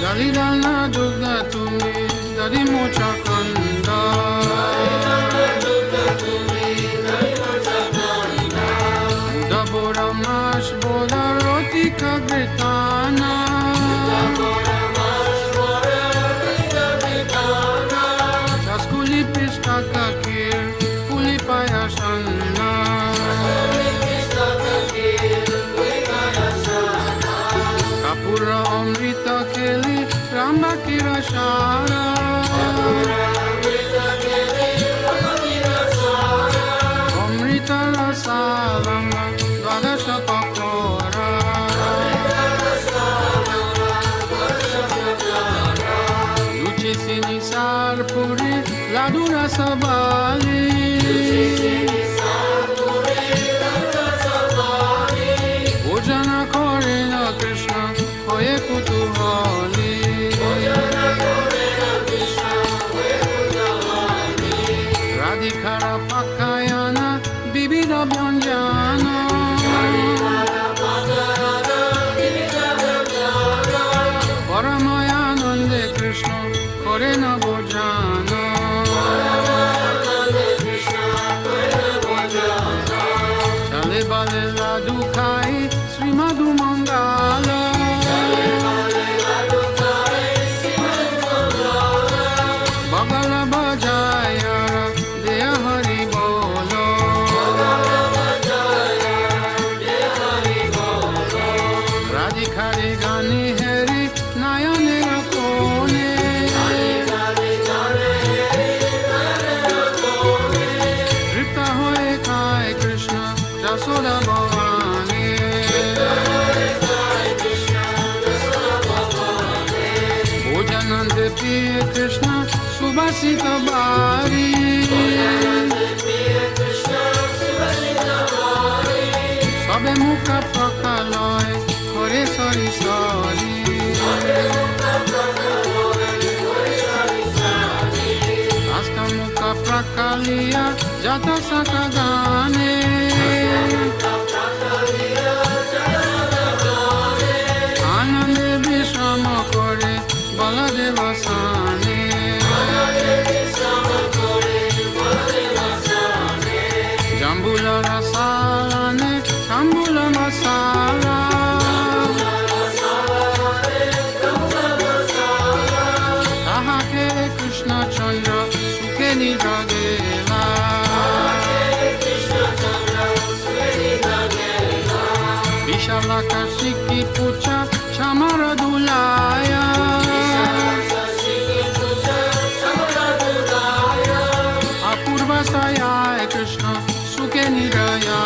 Dalidana Dugda Tumi Dadi Mocha Kanda Dabora Mash Boda Roti Kagritana Chaskuli Pista Kakir Puli Payasana Kapura Amrita Keli Ramba Kirashara Amrita Rasalama Dvadasha Pakora Luci Sinisar Puri Ladura Sabali Bhojana Korena Krishna Hoye Kutuhali Radhikara Pakayana Bibida Byanjana Paramayanande Krishna Korena Bhojana Chale Bale Ladu Khai Sri Madhu Mangala Bagala Bajayara Deya Hari Bolo Radhikari Gani Hari Nayane Rakone Ripta Hoye Khai Krishna Jasoda Bhavani Bhojanande Piye Krishna Subhasita Bari Sabe Mukha Prakaloy Kore Sari Sari কালিয়া যত সকগানে আনন্দে বিশ্রাম করে বলদেব সানে জাম্বুল রসালানে তাম্বুল মশালা তাহাকে কৃষ্ণ চন্দ্র সুখে নিদ্রা গেলা বিশালাকাশী কি পূজা শ্যামর দুলায়া অপূর্ব সায়ায় কৃষ্ণ সুখে নিরয়া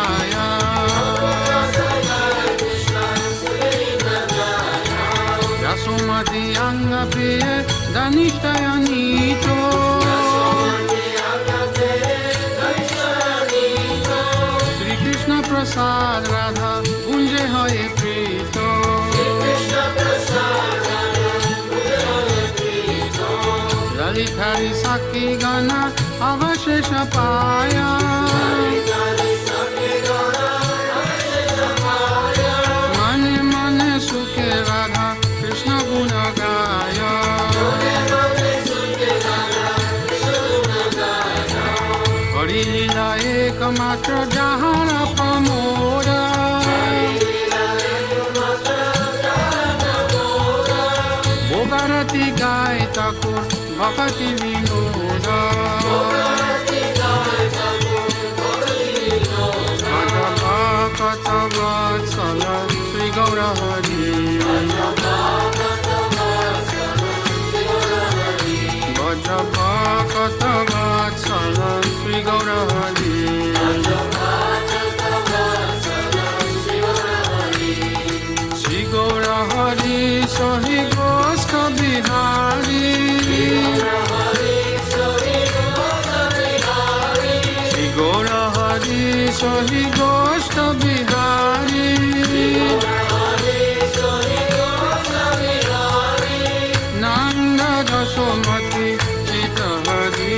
যশোমতি অঙ্গ প্রিয় ধনিষ্ঠয়নীত শ্রীকৃষ্ণ প্রসাদ রাধা কুঞ্জে হয়ে প্রীত ললিতারি সাক্ষী গানা অবশেষ পায়া মনে মনে সুখে রাধা কৃষ্ণ গুণ গায় হরি লীলা একমাত্র যাহার প্রমোদ ভোগারতি গায় ঠাকুর ভক্তি বিনোদ কত বৎসল শ্রী গৌর হরি কত বৎসল শ্রী গৌর হরি শ্রী গৌর হরি সহি গোষ্ঠ বিহারী শ্রী গৌর হরি সহি গোষ্ঠ বিহারী নন্দ যশোমতি চিত Hari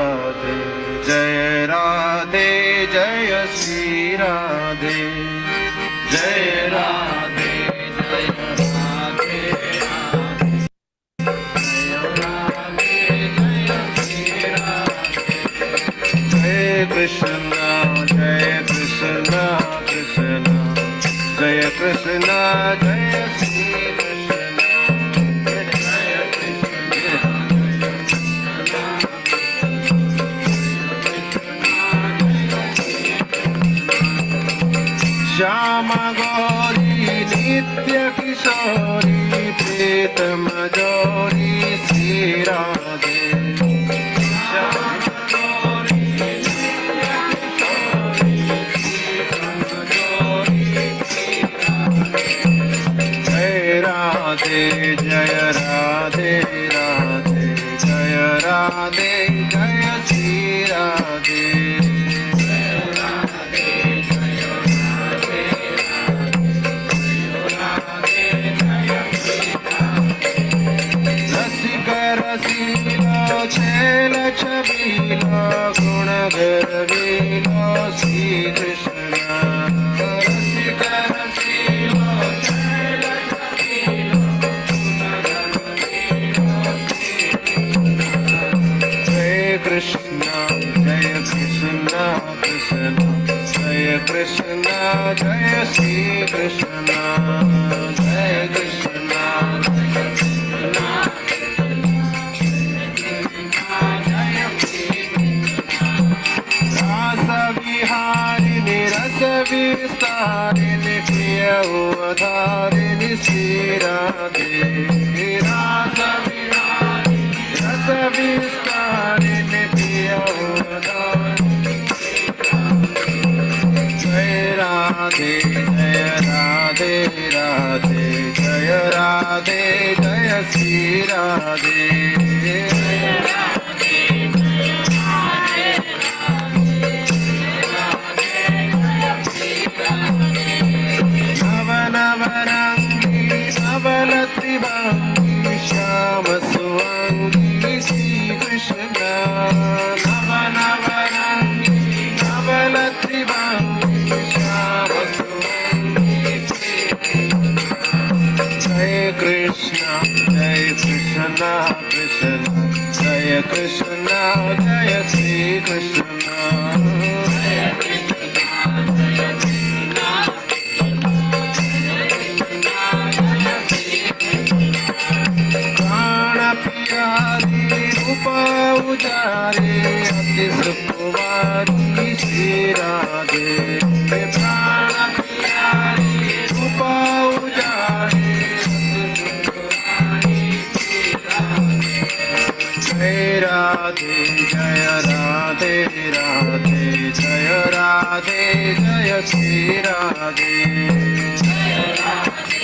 Radhe, Jai Radhe, Jai Shri Radhe, Jai Radhe, Jai Radhe, Jai Krishna, Jai Krishna, Krishna, Jai Krishna, Jai Shri Krishna, Jai Shama Gauri, Nitya Kishori, Pritam Jori, Sri Radhe. Radhe, Jaya Radhe, Radhe, Jaya Radhe, Jaya Shri Radhe. Rasika Rasila, Chela Chabila, Guna Garavila, Sri Krishna. Rasika Rasila, Chela Krishna, Jaya Krishna, Krishna, Jaya Krishna, Jaya Shri Krishna, Jaya Krishna, Rasa Viharini, Rasa Vistarini, Priya Uvadharini, Sri Radhe, Rasa Viharini, Rasa Vistarini, Priya Uvadharini, Jai Radhe, Jai Radhe, Radhe, Jai Radhe, Jai Shri Radhe. Navanarangi, Navalati Bangi, Shama Suvangi, Sri Krishna. Navanarangi, Navalati Bangi, Shama Suvangi, Jai Krishna, Jai Krishna, Krishna, Jai Krishna, Jai Shri Krishna. Rupa Ujare, Ati Sukuvari, Sri Radhe. Prana Piyari, Rupa Ujare, Ati Sukuvari, Sri Radhe. Jai Radhe, Jaya Radhe, Radhe, Jaya Radhe, Jaya Shri Radhe. Jaya Radhe,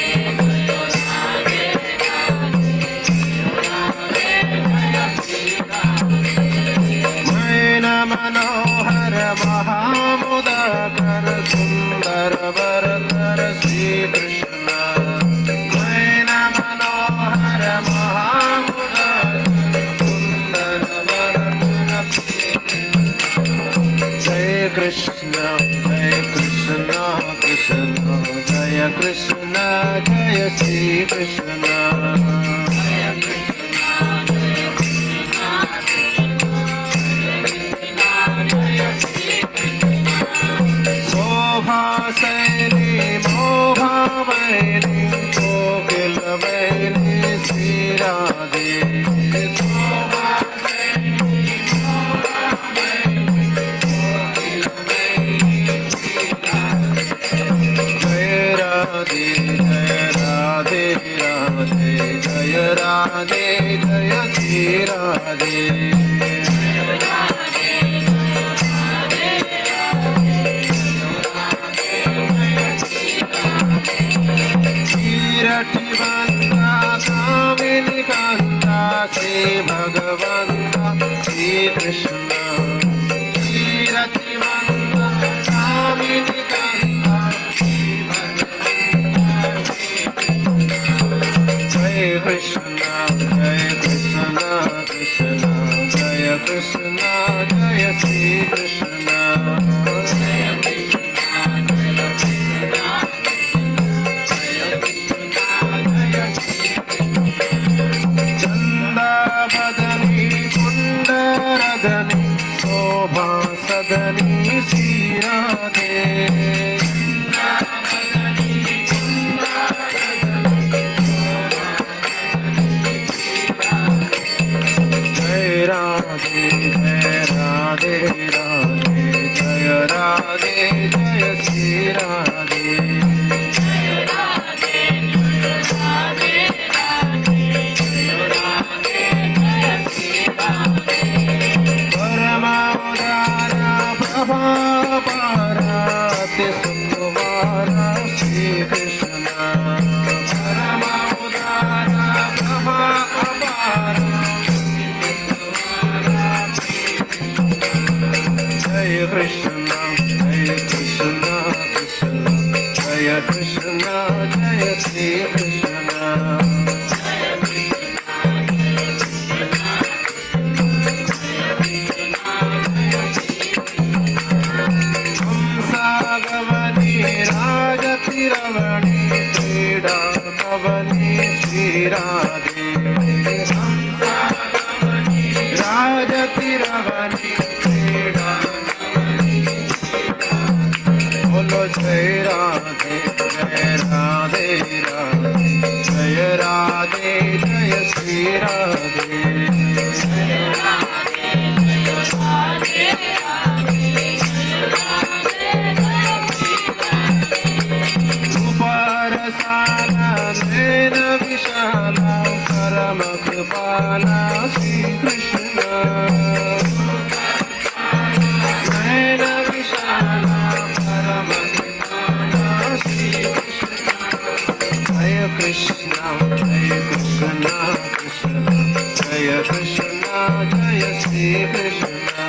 Manohar Mahamudakar Sundar Varakar Sri Krishna. Maina Manohar Mahamudakar Sundar Varakar Sri Krishna. Jai Krishna, Jai Krishna, Krishna, Jaya Krishna, Jaya Shri Krishna. Saini Mohavani Kokilavani Sri Radhe. Jai Radhe, Jai Radhe, Radhe, Jai Radhe, Jai Shri Radhe. Rativanta Kamini Kanta Sri Bhagavanta Sri Krishna. Rativanta Kamini Kanta Sri Bhagavanta Sri Krishna. Jai Krishna, Jai Krishna, Krishna, Jai Krishna, Jaya Sri Krishna. Chanda Badani Kundaradani Sobha Sadani Sri Radhe. Jai Radhe, Jai Radhe, Radhe, Jaya Radhe, Jaya Sri Radhe. Paramodara Prabhapara Ati Sukumara Sri Krishna. Paramodara Prabhapara Jaya Krishna, Jaya Krishna, Krishna, Jaya Krishna, Jaya Sri Krishna. Hamsagavani Rajati Ravani Dhira Damodara Sri Radhe. Hamsagavani Rajati Ravani Dhira Bolo Jai Radhe, Jai Radhe, Radhe, Jai Radhe, Jai Sri Radhe. Uparasana Nena Vishala Parama Kripala Sri Krishna. Nena Vishala Parama Kripala Sri Krishna. Jaya Krishna, Jaya Krishna, Krishna, Jaya Krishna, Jaya Sri Krishna.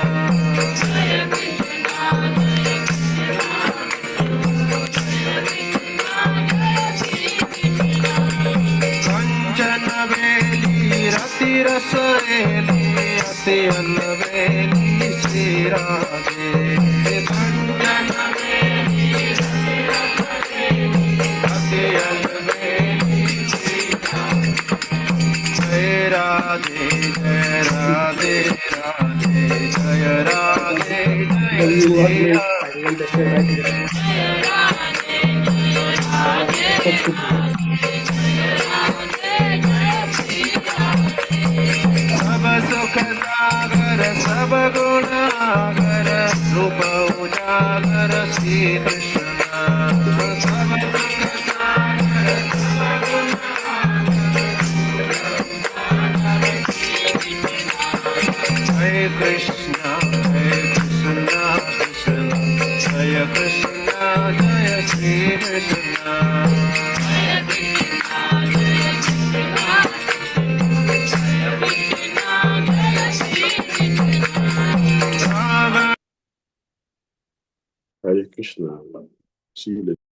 Kanchana Veli Rati Rasareli Ati Anaveli Sri Radhe. Kanchana Veli Rati Rasareli Ati Anaveli Sri Radhe. Jai Radhe, Radhe, Radhe, Jaya Radhe, Jaya Sri Sab Sukh Sagar, Sab Guna Agar, Rupa Ujagar Sri Krishna. Sab Sukh Sagar, Sab Guna Jai Krishna, Jai Krishna, Krishna, Jaya Krishna, Jaya Sri Krishna. Hare Krishna. See you later.